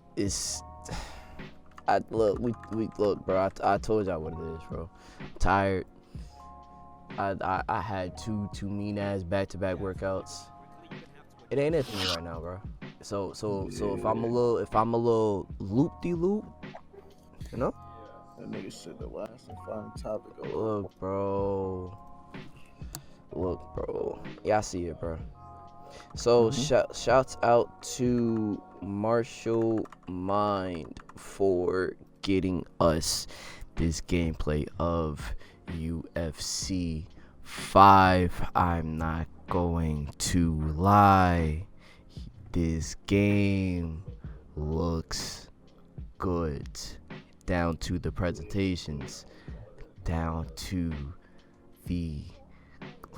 look, bro. I told y'all what it is, bro. I'm tired. I had two mean ass back-to-back workouts. It ain't it for me right now, bro. So if I'm a little loop-de-loop, you know?
That nigga said the last and final topic.
Look, bro. Y'all see it, bro. So shouts out to Marshall Mind for getting us this gameplay of UFC 5. I'm not going to lie. This game looks good, down to the presentations, down to the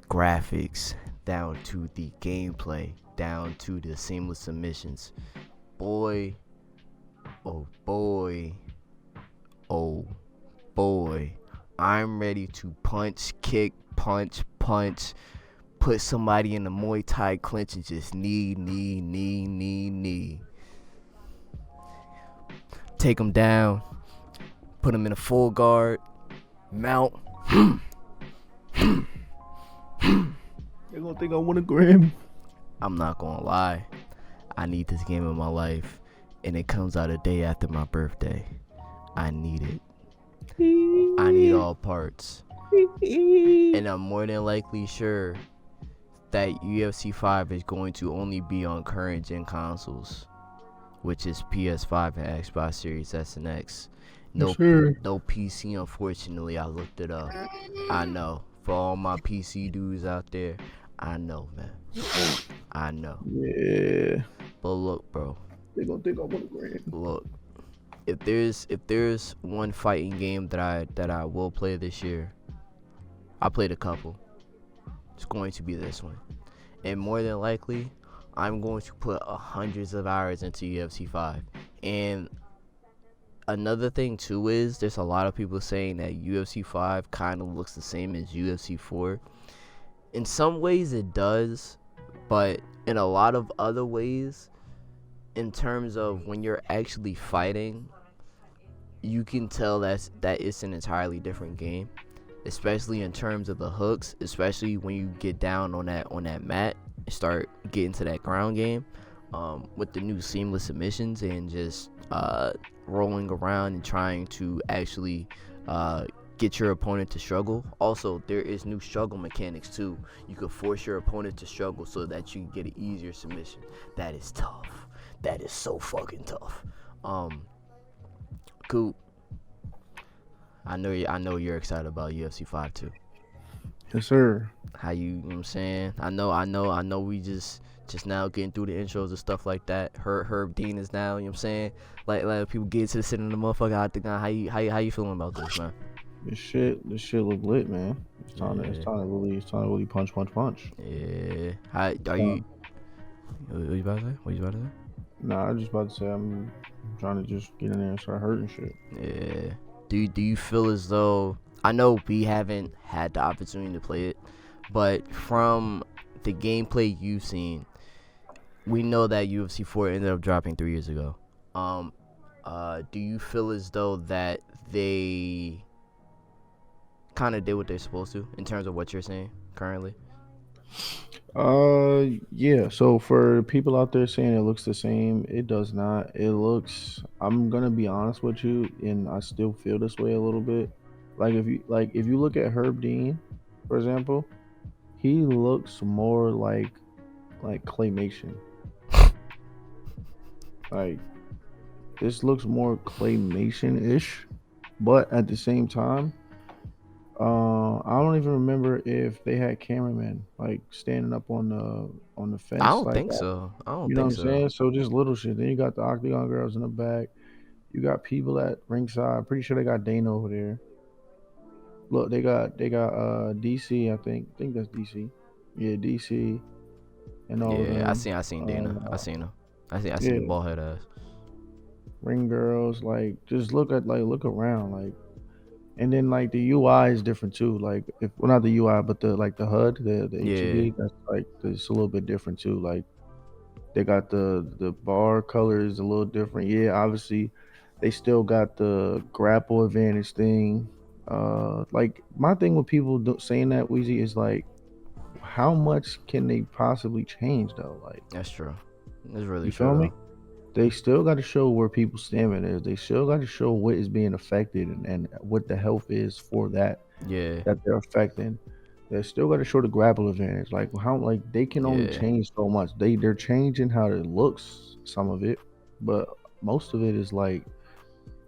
graphics, down to the gameplay, down to the seamless submissions. Boy, oh boy, oh boy, I'm ready to punch, kick, punch, put somebody in the Muay Thai clinch and just knee. Take them down, put them in a full guard, mount.
They're gonna think I want a gram.
I'm not gonna lie, I need this game in my life, and it comes out a day after my birthday. I need it. I need all parts. And I'm more than likely sure that UFC 5 is going to only be on current gen consoles, which is PS5 and Xbox Series S and X. No PC, unfortunately. I looked it up. I know. For all my PC dudes out there, I know, man. I know.
Yeah.
But look, bro.
They gonna think I want a gram.
Look, if there's one fighting game that I will play this year, I played a couple. It's going to be this one, and more than likely, I'm going to put hundreds of hours into UFC 5. And another thing too is there's a lot of people saying that UFC 5 kind of looks the same as UFC 4. In some ways it does, but in a lot of other ways, in terms of when you're actually fighting, you can tell that it's an entirely different game, especially in terms of the hooks, especially when you get down on that mat and start getting to that ground game, with the new seamless submissions and just rolling around and trying to actually get your opponent to struggle. Also, there is new struggle mechanics too. You can force your opponent to struggle so that you can get an easier submission. That is tough. That is so fucking tough. Coop, I know you're excited about UFC 5 too.
Yes, sir.
How you know what I'm saying? I know we just now getting through the intros and stuff like that. Herb Dean is now, you know what I'm saying? Like people get to the sitting in the motherfucker out the gun. How you feeling about this, man?
This shit look lit, man. It's time to really punch.
Yeah. How are you? What you about to say?
Nah, I was just about to say I'm trying to just get in there and start hurting shit.
Yeah. Do you feel as though, I know we haven't had the opportunity to play it, but from the gameplay you've seen, we know that UFC 4 ended up dropping 3 years ago. Do you feel as though that they kind of did what they're supposed to in terms of what you're saying currently?
Yeah. So for people out there saying it looks the same, it does not. It looks. I'm gonna be honest with you, and I still feel this way a little bit. Like if you look at Herb Dean, for example, he looks more like claymation. Like this looks more claymation-ish, but at the same time, I don't even remember if they had cameramen like standing up on the fence.
I don't
Like
think so.
you know what I'm saying? So just little shit. Then you got the Octagon girls in the back. You got people at ringside. Pretty sure they got Dana over there. Look, they got DC. I think that's DC. Yeah, DC and all of them.
Yeah, I seen Dana. I seen him. I seen
yeah.
the bald head ass.
Ring girls, like just look around, like, and then like the UI is different too. Like if well not the UI, but the HUD, the HUD, that's like it's a little bit different too. Like they got the bar colors a little different. Yeah, obviously they still got the grapple advantage thing. Like my thing with people saying that, Weezy, is like, how much can they possibly change though? Like
that's true. That's really
you
true.
feel me? They still got to show where people's stamina is. They still got to show what is being affected and what the health is for that.
Yeah.
That they're affecting. They still got to show the grapple advantage. Like how they can only change so much. They're changing how it looks, some of it, but most of it is like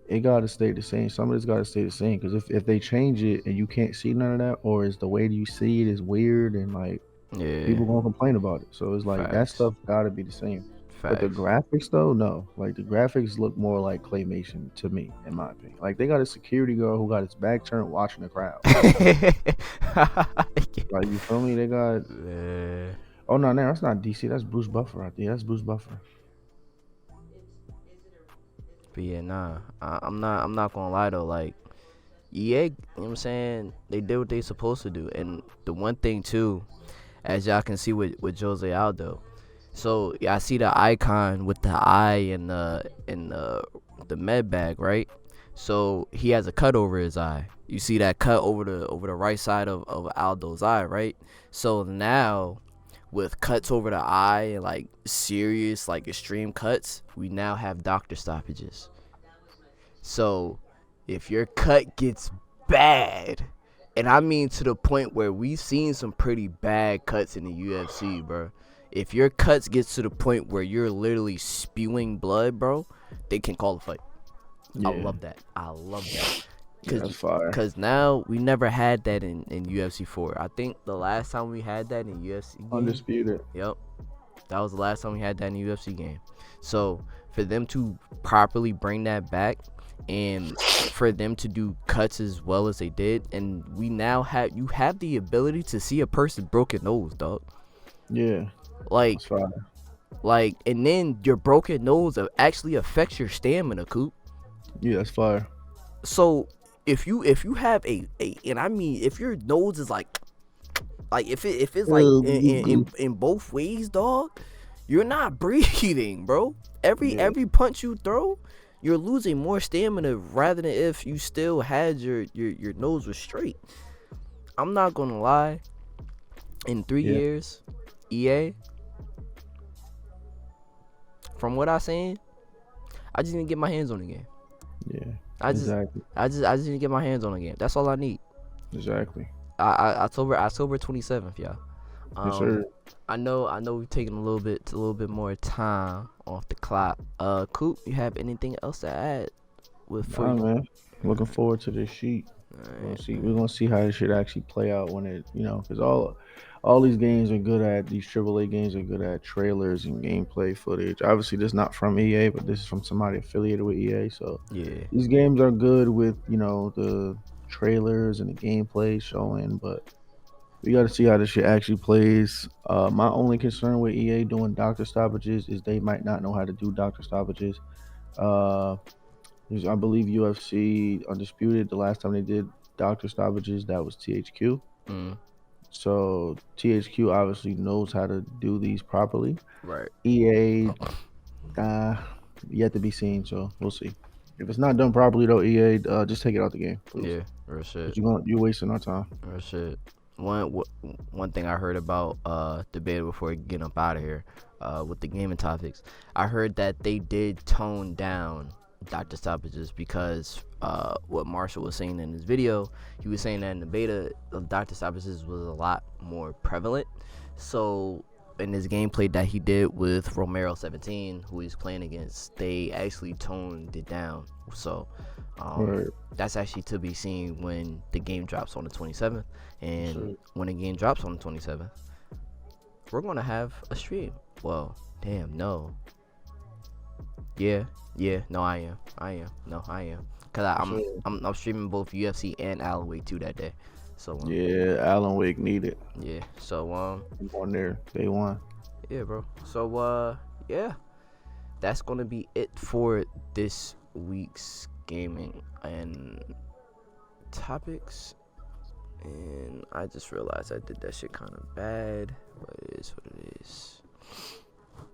it got to stay the same. Some of it's got to stay the same because if they change it and you can't see none of that, or is the way you see it is weird and like people gonna complain about it. So it's like that stuff got to be the same. But the
Facts.
graphics though, no. Like the graphics look more like claymation to me, in my opinion. Like they got a security girl who got his back turned watching the crowd. Like you feel me? They got
Man.
oh no, that's not DC. That's Bruce Buffer out there. That's Bruce Buffer.
But yeah, nah. I'm not gonna lie though. Like EA, you know what I'm saying? They did what they supposed to do. And the one thing too, as y'all can see with Jose Aldo. So yeah, I see the icon with the eye and the med bag, right? So he has a cut over his eye. You see that cut over the right side of Aldo's eye, right? So now with cuts over the eye and like serious like extreme cuts, we now have doctor stoppages. So if your cut gets bad, and I mean to the point where we've seen some pretty bad cuts in the UFC, bro. If your cuts gets to the point where you're literally spewing blood, bro, they can call a fight.
Yeah.
I love that.
Yeah, that's fire.
Cause now we never had that in UFC 4. I think the last time we had that in UFC game,
Undisputed.
Yep, that was the last time we had that in a UFC game. So for them to properly bring that back, and for them to do cuts as well as they did, and we now have the ability to see a person's broken nose, dog.
Yeah,
Like,
that's fire.
and then your broken nose actually affects your stamina, Coop.
Yeah, that's fire.
So if you have a and I mean if your nose is like if it's like in both ways, dog, you're not breathing, bro. Every punch you throw, you're losing more stamina rather than if you still had your nose was straight. I'm not gonna lie. In 3 years, EA, from what I seen, I just didn't get my hands on the game.
Yeah,
I just didn't get my hands on the game. That's all I need.
Exactly.
October 27th, y'all.
Yes, sir.
I know we've taken a little bit more time off the clock. Coop, you have anything else to add
Nah, man. Looking forward to this sheet.
Right.
We're gonna see how this shit actually play out when it, because all these games are good at these AAA games are good at trailers and gameplay footage. Obviously, this is not from EA, but this is from somebody affiliated with EA. So
Yeah.
these games are good with the trailers and the gameplay showing, but we got to see how this shit actually plays. My only concern with EA doing doctor stoppages is they might not know how to do doctor stoppages. I believe UFC Undisputed, the last time they did doctor stoppages, that was THQ. So THQ obviously knows how to do these properly.
Right.
EA, yet to be seen. So we'll see. If it's not done properly though, EA, just take it out the game, please.
Yeah, real shit.
You're wasting our time.
Real shit. One thing I heard about debate before getting up out of here, with the gaming topics, I heard that they did tone down doctor stoppages because what Marshall was saying in his video, he was saying that in the beta, doctor stoppages was a lot more prevalent. So in this gameplay that he did with Romero 17, who he's playing against, they actually toned it down. So
Right.
that's actually to be seen when the game drops on the 27th. And when the game drops on the 27th, we're gonna have a stream. Well, damn, no. Yeah, no, I am. No, I am. Cause I'm streaming both UFC and Alan Wake 2 that day. So
Yeah, Alan Wake needed.
yeah. So
I'm on there day one.
yeah, bro. So yeah, that's gonna be it for this week's gaming and topics. And I just realized I did that shit kind of bad, but it is what it is.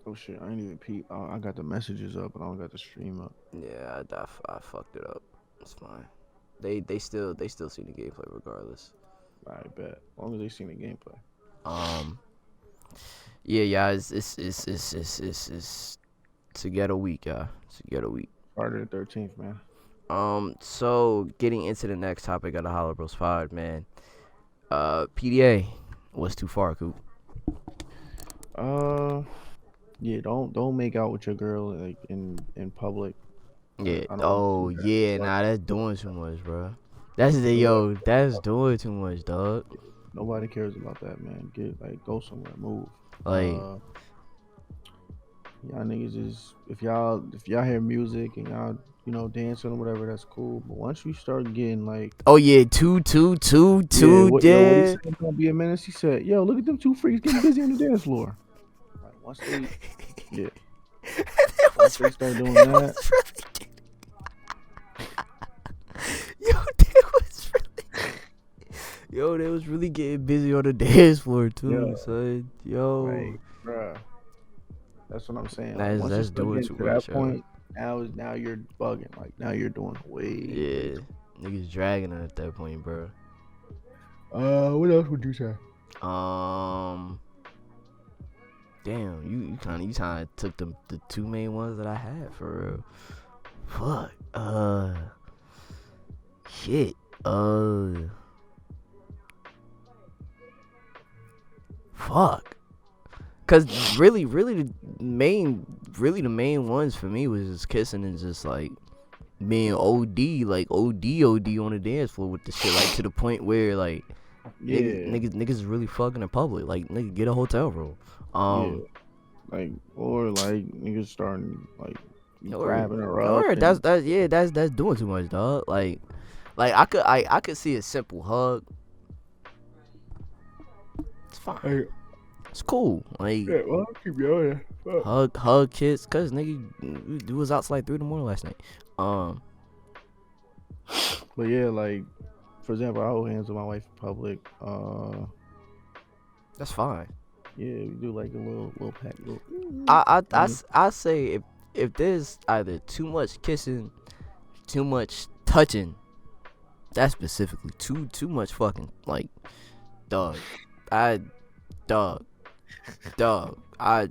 Oh shit, I ain't even peep. I got the messages up, but I don't got the stream up.
Yeah, I fucked it up. It's fine. They still see the gameplay regardless.
I bet. As long as they see the gameplay.
Yeah, it's a ghetto week, y'all. It's a ghetto week.
Friday the 13th, man.
So getting into the next topic of the HoloBros pod, man. PDA was too far, Coop.
Yeah, don't make out with your girl like in public.
Yeah. Oh yeah, that's doing too much, bro. That's doing too much, dog.
Nobody cares about that, man. Go somewhere, move.
Like,
Y'all niggas is if y'all hear music and y'all dancing or whatever, that's cool. But once you start getting like,
Oh yeah, two,
yeah, what he
yeah.
said gonna be a menace. He said, yo, look at them two freaks getting busy on the dance floor. Like once they, yeah,
it
once
was,
they start doing
it
that,
was really, yo, it was really, yo, they was really getting busy on the dance floor too,
yo,
son. Yo,
like, bruh, that's what I'm saying. Like once it
that's
start
doing
getting
too
to that
much, yo.
point, now you're bugging. Like now you're doing way
Yeah,
too.
niggas dragging it at that point, bro.
What else would you say?
Um, damn, you kind of took the two main ones that I had for real. Fuck. Shit. Fuck. Cause really the main ones for me was just kissing and just like being OD, like OD on the dance floor with the shit, like to the point where like
Yeah,
niggas is really fucking in public. Like nigga, get a hotel room.
yeah. Like or like niggas starting like you
Or
grabbing her up
that's
and
that's doing too much, dog. Like I could see a simple hug. It's fine.
hey,
It's cool. Like
yeah, well, I'll keep going. Fuck.
hug, kiss. Cause nigga, we was out till like 3 a.m. last night. Um,
But yeah, like for example, I hold hands with my wife in public.
that's fine.
Yeah, we do like a little pack, little.
I say if there's either too much kissing, too much touching, that's specifically too much fucking like, dog. I dog dog. I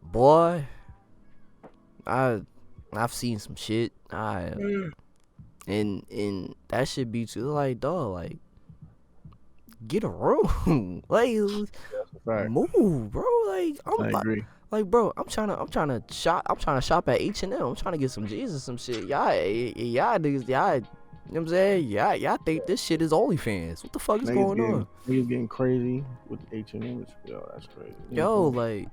boy. I've seen some shit. And that should be too like dog like get a room like
Fact.
move bro like
I agree.
like bro I'm trying to shop at H&M. I'm trying to get some jeans and some shit. Y'all niggas y'all, you know what I'm saying, y'all think this shit is OnlyFans. What the fuck is going on?
Niggas getting crazy with H&M. Yo, that's crazy.
Yo, like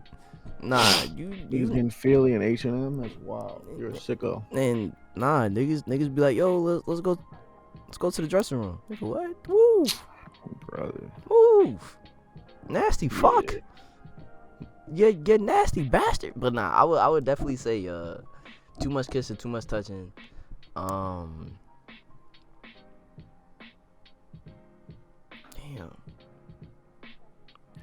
nah,
Niggas getting Philly and H&M. That's wild. You're a sicko.
and nah, niggas be like, yo, let's go to the dressing room. Nigga, what? Woo,
Brother.
move, nasty fuck.
Yeah.
You nasty bastard. But nah, I would definitely say too much kissing, too much touching. Damn.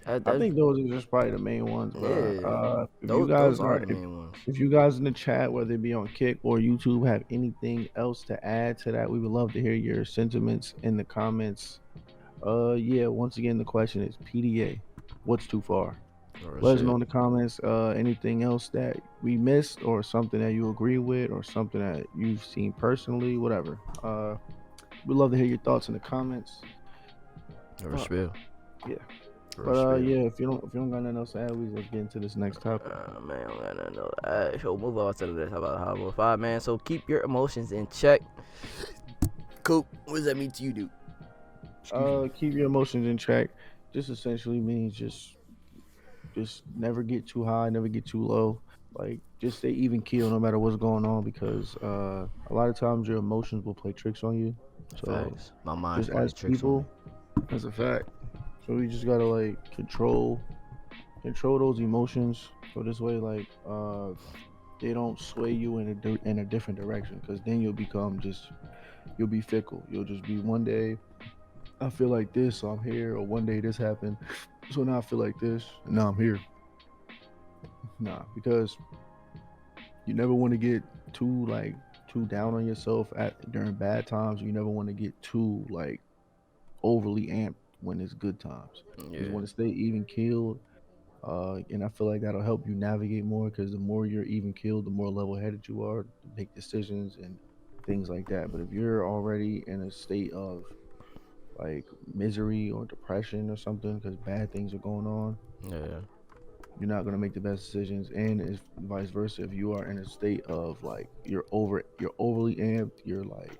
I think those are just probably the main ones, bro.
Yeah,
If you
those
guys
are
are
the main ones.
if you guys in the chat, whether it be on Kick or YouTube, have anything else to add to that, we would love to hear your sentiments in the comments. Yeah, once again, the question is PDA. What's too far? Let us know in the comments. Anything else that we missed, or something that you agree with, or something that you've seen personally, whatever. We'd love to hear your thoughts in the comments. Yeah. But yeah, if you don't got nothing else to add, let's get into this next topic.
Man, I don't got nothing else. So move on to the next. How about HoloBros 5, man? So keep your emotions in check. Cool. What does that mean to you, dude?
Keep your emotions in check. Just essentially means just never get too high, never get too low. Like just stay even keel no matter what's going on, because a lot of times your emotions will play tricks on you. So
Facts. My mind
just as people, that's a fact. So we just gotta like control those emotions, so this way like they don't sway you in a different direction, because then you'll be fickle. You'll just be, one day I feel like this, so I'm here, or one day this happened, so now I feel like this, and now I'm here. Nah, because you never want to get too down on yourself during bad times. You never want to get too like overly amped when it's good times. You just want to stay even keeled. And I feel like that'll help you navigate more, because the more you're even keeled, the more level headed you are to make decisions and things like that. But if you're already in a state of like misery or depression or something because bad things are going on, you're not gonna make the best decisions. And if vice versa, if you are in a state of like you're overly amped, you're like,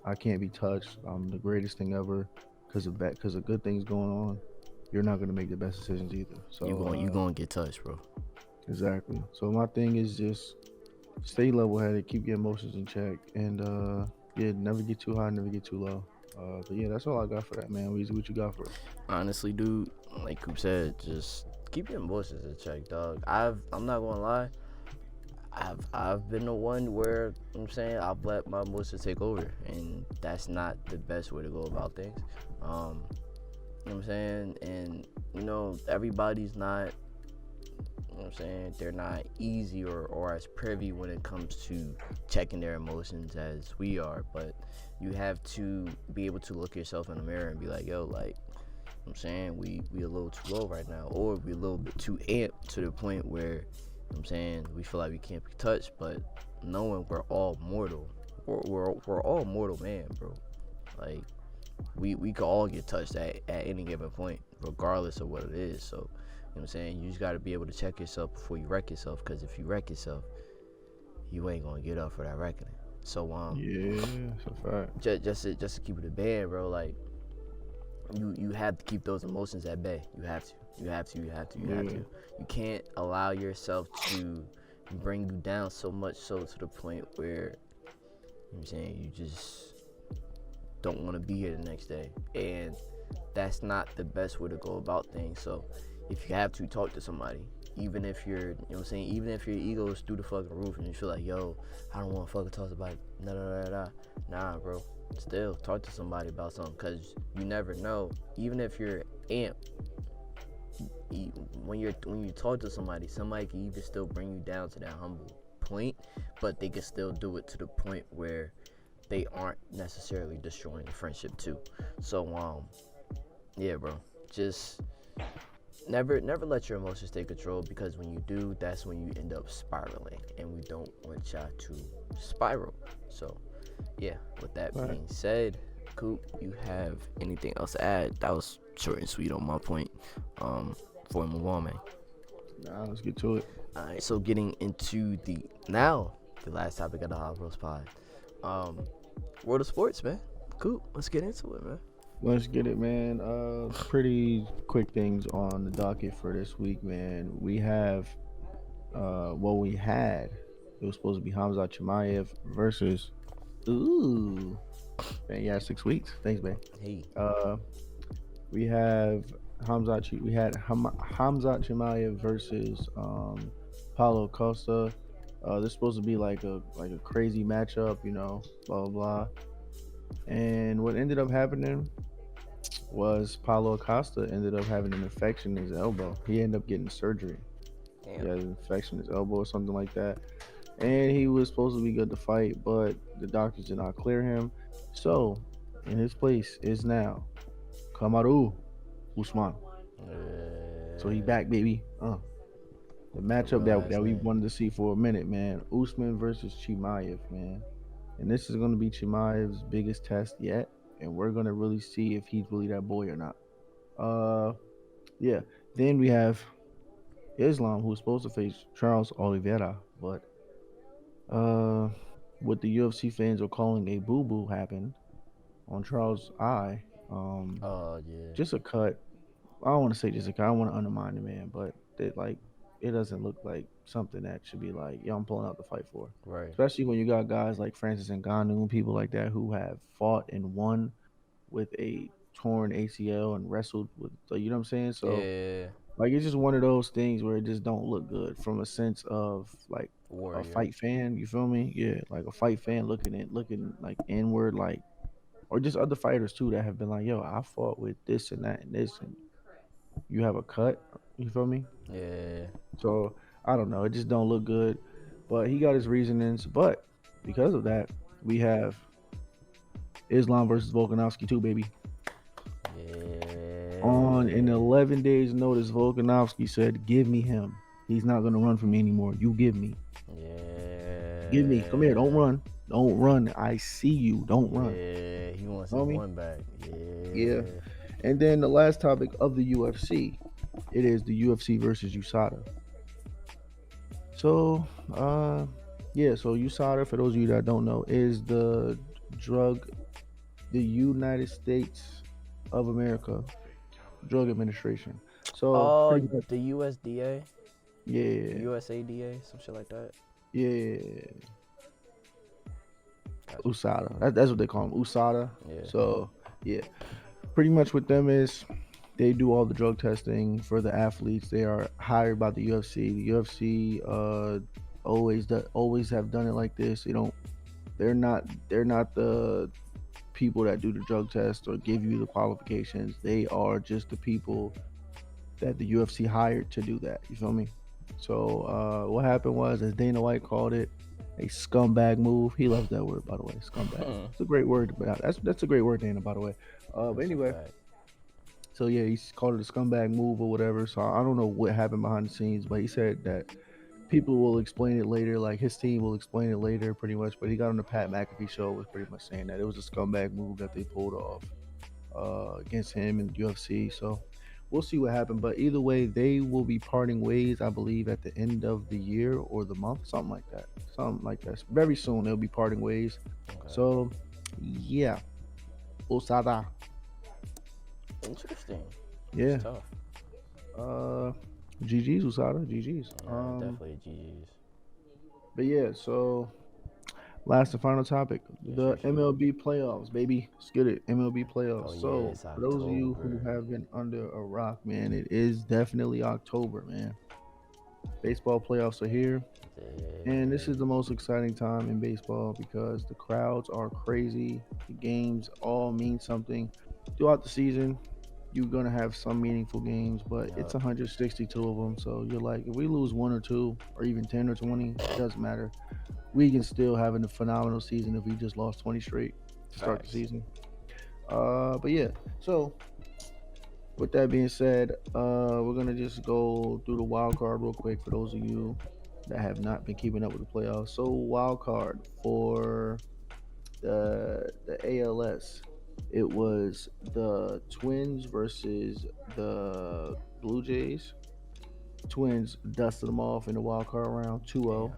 I can't be touched, I'm the greatest thing ever, because of good things going on, you're not gonna make the best decisions either. So
you going to get touched, bro.
Exactly. So my thing is just stay level headed, keep your emotions in check, and yeah, never get too high, never get too low. But yeah, that's all I got for that, man. Weezy, what you got for us?
Honestly, dude, like Coop said, just keep your emotions in check, dog. I'm not gonna lie. I've been the one where I'm saying I've let my emotions take over, and that's not the best way to go about things. You know what I'm saying? And everybody's not, you know what I'm saying, they're not easy or as privy when it comes to checking their emotions as we are, but you have to be able to look yourself in the mirror and be like, yo, like, I'm saying we a little too low right now, or we a little bit too amped to the point where I'm saying we feel like we can't be touched, but knowing we're all mortal, we're all mortal man, bro. Like we could all get touched at any given point, regardless of what it is. So, you know what I'm saying? You just gotta be able to check yourself before you wreck yourself, because if you wreck yourself, you ain't gonna get up for that reckoning. So
Yeah, it's a fact.
just to keep it a band, bro. Like you have to keep those emotions at bay. You have to. You have to. You have to. You have to.
Yeah,
You can't allow yourself to bring you down so much so to the point where, you know what I'm saying, you just don't want to be here the next day. And that's not the best way to go about things. So if you have to talk to somebody, even if you're, you know what I'm saying, even if your ego is through the fucking roof and you feel like, yo, I don't want to fucking talk about it, nah, bro. Still talk to somebody about something, because you never know. Even if you're amped, when you talk to somebody can even still bring you down to that humble point, but they can still do it to the point where they aren't necessarily destroying the friendship too. So yeah, bro, just never let your emotions take control, because when you do, that's when you end up spiraling, and we don't want y'all to spiral. So yeah, with that
right.
being said, Coop, you have anything else to add? That was short and sweet on my point. Before we move on, man.
Nah, let's get to it.
All right, so getting into the last topic of the HoloBros pod, um, world of sports, man. Coop, let's get into it, man.
Let's get it, man. Pretty quick things on the docket for this week, man. We have, well, we had. It was supposed to be Hamza Chimaev versus. Ooh, man, yeah, 6 weeks. Thanks, man.
Hey,
Uh, we have We had Hamza Chimaev versus Paulo Costa. This is supposed to be like a crazy matchup, blah blah blah. And what ended up happening was Paulo Acosta ended up having an infection in his elbow. He ended up getting surgery. He
damn.
had an infection in his elbow or something like that. And he was supposed to be good to fight, but the doctors did not clear him. So, in his place is now Kamaru Usman. So he back, baby. The
The
matchup
real
that
last
we
name.
wanted to see for a minute, man. Usman versus Chimaev, man. And this is going to be Chimaev's biggest test yet. And we're going to really see if he's really that boy or not. Uh, yeah. Then we have Islam, who's supposed to face Charles Oliveira, but uh, what the UFC fans are calling a boo boo happened on Charles' eye.
Oh yeah.
Just a cut. I don't want to say just a cut. I don't want to undermine the man, but it doesn't look like something that should be like, yo, I'm pulling out the fight for.
Right.
Especially when you got guys like Francis Ngannou, people like that who have fought and won with a torn ACL and wrestled with, you know what I'm saying? So
Yeah.
like it's just one of those things where it just don't look good from a sense of like a
Warrior.
fight fan. You feel me? Yeah, like a fight fan looking like inward, like or just other fighters too that have been like, yo, I fought with this and that and this, and you have a cut. You feel me?
Yeah.
So I don't know. It just don't look good. But he got his reasonings. But because of that, we have Islam versus Volkanovski too, baby. On an
Yeah.
11 days notice, Volkanovski said, "Give me him. He's not gonna run from me anymore. You give me. Give me. Come here. Don't
Yeah.
run. Don't run. I see you. Don't run.
Yeah. He wants his
Homie.
one back.
Yeah.
Yeah.
And then the last topic of the UFC, it is the UFC versus USADA. So, yeah. So USADA, for those of you that don't know, is the United States of America Drug Administration. So
Oh,
pretty much,
the USDA.
Yeah.
USADA, some shit like that.
Yeah.
Gotcha.
USADA. That's what they call them. USADA.
Yeah.
So yeah, pretty much with them is they do all the drug testing for the athletes. They are hired by the UFC. The UFC always have done it like this. They're not the people that do the drug test or give you the qualifications. They are just the people that the UFC hired to do that. You feel me? So what happened was, as Dana White called it, a scumbag move. He loves that word, by the way, scumbag. It's a great word, but that's a great word, Dana, by the way. But anyway, so yeah, he's called it a scumbag move or whatever. So I don't know what happened behind the scenes, but he said that people will explain it later. Like his team will explain it later, pretty much. But he got on the Pat McAfee show, was pretty much saying that it was a scumbag move that they pulled off against him in the UFC. So we'll see what happened. But either way, they will be parting ways, I believe, at the end of the year or the month, something like that. Something like that. Very soon they'll be parting ways.
Okay.
So yeah, Osada.
Interesting.
Yeah.
It's tough.
GG's Usada, GG's.
Yeah, definitely GG's.
But yeah, so last and final topic, the MLB playoffs, baby. Let's get it, MLB playoffs.
Oh, yeah,
So for those of you who have been under a rock, man, it is definitely October, man. Baseball playoffs are here, and this is the most exciting time in baseball because the crowds are crazy. The games all mean something throughout the season. You're gonna have some meaningful games, but it's 162 of them. So you're like, if we lose one or two, or even 10 or 20, it doesn't matter. We can still have a phenomenal season if we just lost 20 straight to start the season. But yeah. So with that being said, we're gonna just go through the wild card real quick for those of you that have not been keeping up with the playoffs. So wild card for the ALS. It was the Twins versus the Blue Jays. Twins dusted them off in the wild card round 2-0.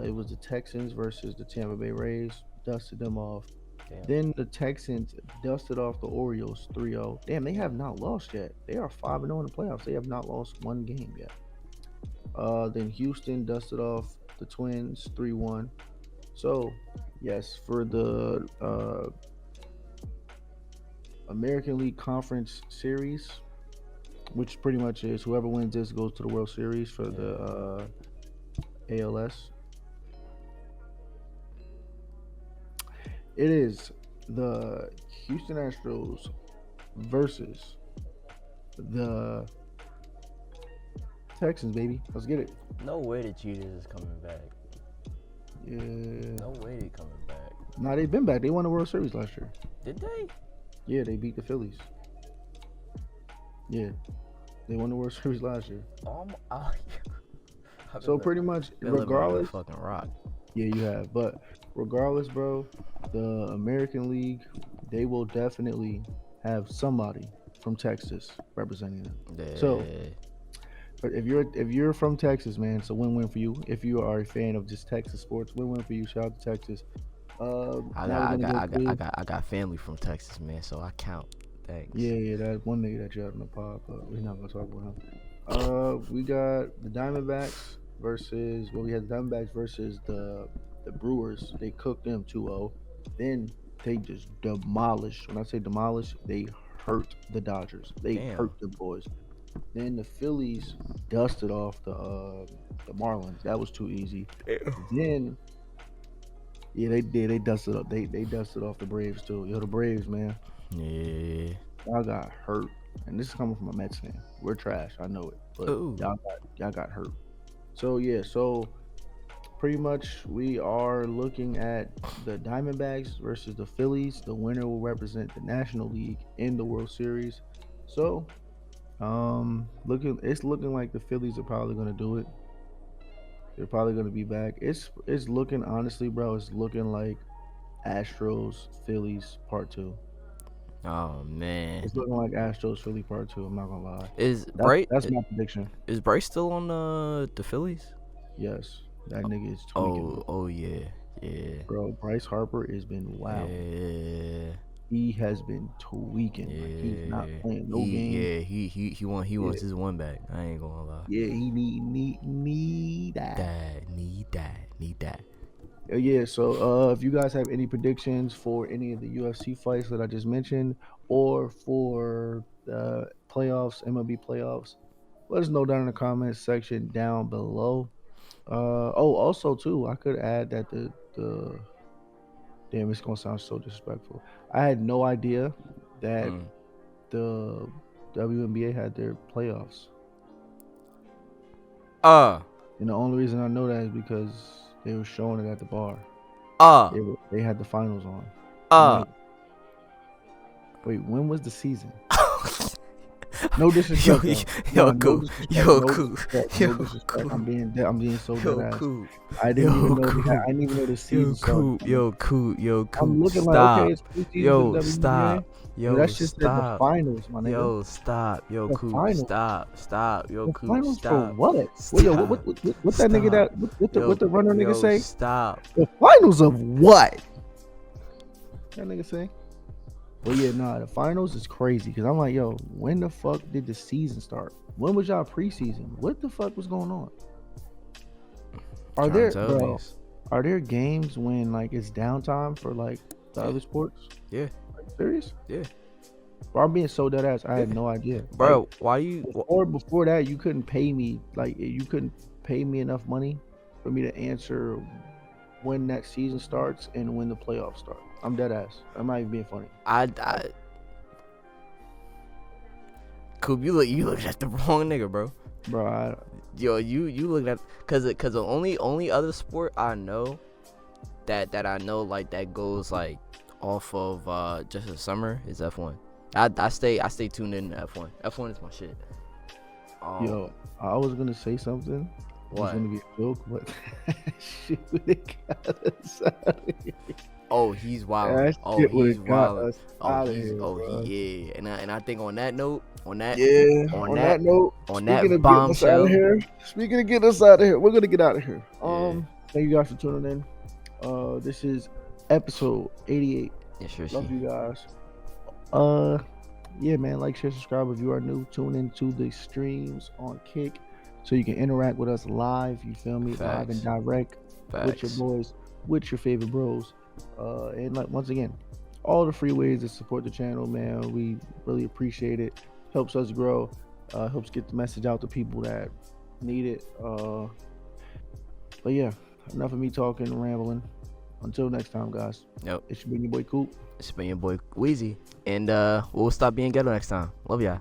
It was the Texans versus the Tampa Bay Rays. Dusted them off.
Damn.
Then the Texans dusted off the Orioles 3-0. Damn, they have not lost yet. They are 5-0 in the playoffs. They have not lost one game yet. Then Houston dusted off the Twins 3-1. So, yes, for the American League Conference Series, which pretty much is whoever wins this goes to the World Series for the ALS. It is the Houston Astros versus the Texans, baby. Let's get it.
No way the Cheaters is coming back.
Yeah.
No way they coming back.
Nah, they've been back. They won the World Series last year.
Did they?
Yeah, they beat the Phillies. Yeah, they won the World Series last year. So pretty much, regardless,
fucking rock.
Yeah, you have. But regardless, bro, the American League, they will definitely have somebody from Texas representing them.
Yeah.
So, but if you're from Texas, man, it's a win-win for you. If you are a fan of just Texas sports, win-win for you. Shout out to Texas.
I got family from Texas, man, so I count. Thanks.
Yeah, that one nigga that you had on the pod, but we're not gonna talk about him. We got the Diamondbacks versus we had the Diamondbacks versus the Brewers. They cooked them 2-0. Then they just demolished. When I say demolished, they hurt the Dodgers. They hurt the boys. Then the Phillies dusted off the Marlins. That was too easy. Then yeah, they did. They dusted up. They dusted off the Braves too. Yo, the Braves, man.
Yeah.
Y'all got hurt, and this is coming from a Mets fan. We're trash. I know it, but y'all got hurt. So yeah, so pretty much we are looking at the Diamondbacks versus the Phillies. The winner will represent the National League in the World Series. So, it's looking like the Phillies are probably gonna do it. They're probably gonna be back. It's looking, honestly, bro. It's looking like Astros Phillies Part 2.
Oh man,
it's looking like Astros Philly Part 2. I'm not gonna lie. That's my prediction.
Is Bryce still on the Phillies?
Yes, that nigga is tweaking.
Oh yeah.
Bro, Bryce Harper has been wild.
Yeah.
he has been tweaking.
Yeah,
Like he's not playing no game.
he wants his one back. I ain't gonna lie.
Yeah, he need that.
Need that.
Yeah, so if you guys have any predictions for any of the UFC fights that I just mentioned, or for the playoffs, MLB playoffs, let us know down in the comments section down below. Also too, I could add that the damn, it's gonna sound so disrespectful. I had no idea that the WNBA had their playoffs. And the only reason I know that is because they were showing it at the bar. They had the finals on. I'm like, wait, when was the season? No disrespect. No disrespect. I'm being so dead ass. I didn't even know the season started. I'm looking
stop.
like, okay, it's preseason.
Stop.
That's just the finals, my nigga.
Stop.
Finals.
Stop.
Finals
stop.
for what?
Stop.
What that nigga what the runner nigga say?
Stop.
The finals of what? That nigga say? Well, yeah, the finals is crazy because I'm like, yo, when the fuck did the season start? When was y'all preseason? What the fuck was going on? Are there games when like it's downtime for like the other sports?
Yeah.
Like, serious?
Yeah.
Bro, I'm being so dead ass. I had no idea,
bro.
Like,
why you?
Before that, you couldn't pay me enough money for me to answer when that season starts and when the playoffs start. I'm dead ass. I'm not even being funny.
Coop, you looked at the wrong nigga, bro.
Bro,
you looked at cause the only other sport I know that I know like that goes like off of just the summer is F1. I stay tuned in to F1. F1 is my shit.
Yo, I was gonna say something.
What?
It was gonna be a joke, but shit would got us out of here.
Oh, he's wild. He's wild.
Yeah.
And I think on that note, on that
bombshell. Speaking of getting us out of here, we're gonna get out of here. Thank you guys for tuning in. This is episode 88.
Yeah, sure.
Love you guys. Yeah, man, like, share, subscribe if you are new. Tune into the streams on Kick so you can interact with us live. You feel me?
Facts.
Live and direct with your boys, with your favorite bros. And like once again, all the free ways to support the channel, man. We really appreciate it. Helps us grow. Helps get the message out to people that need it. But yeah, enough of me talking and rambling. Until next time, guys.
Yep.
It's been your boy Coop.
It's been your boy Wheezy. And we'll stop being ghetto next time. Love y'all.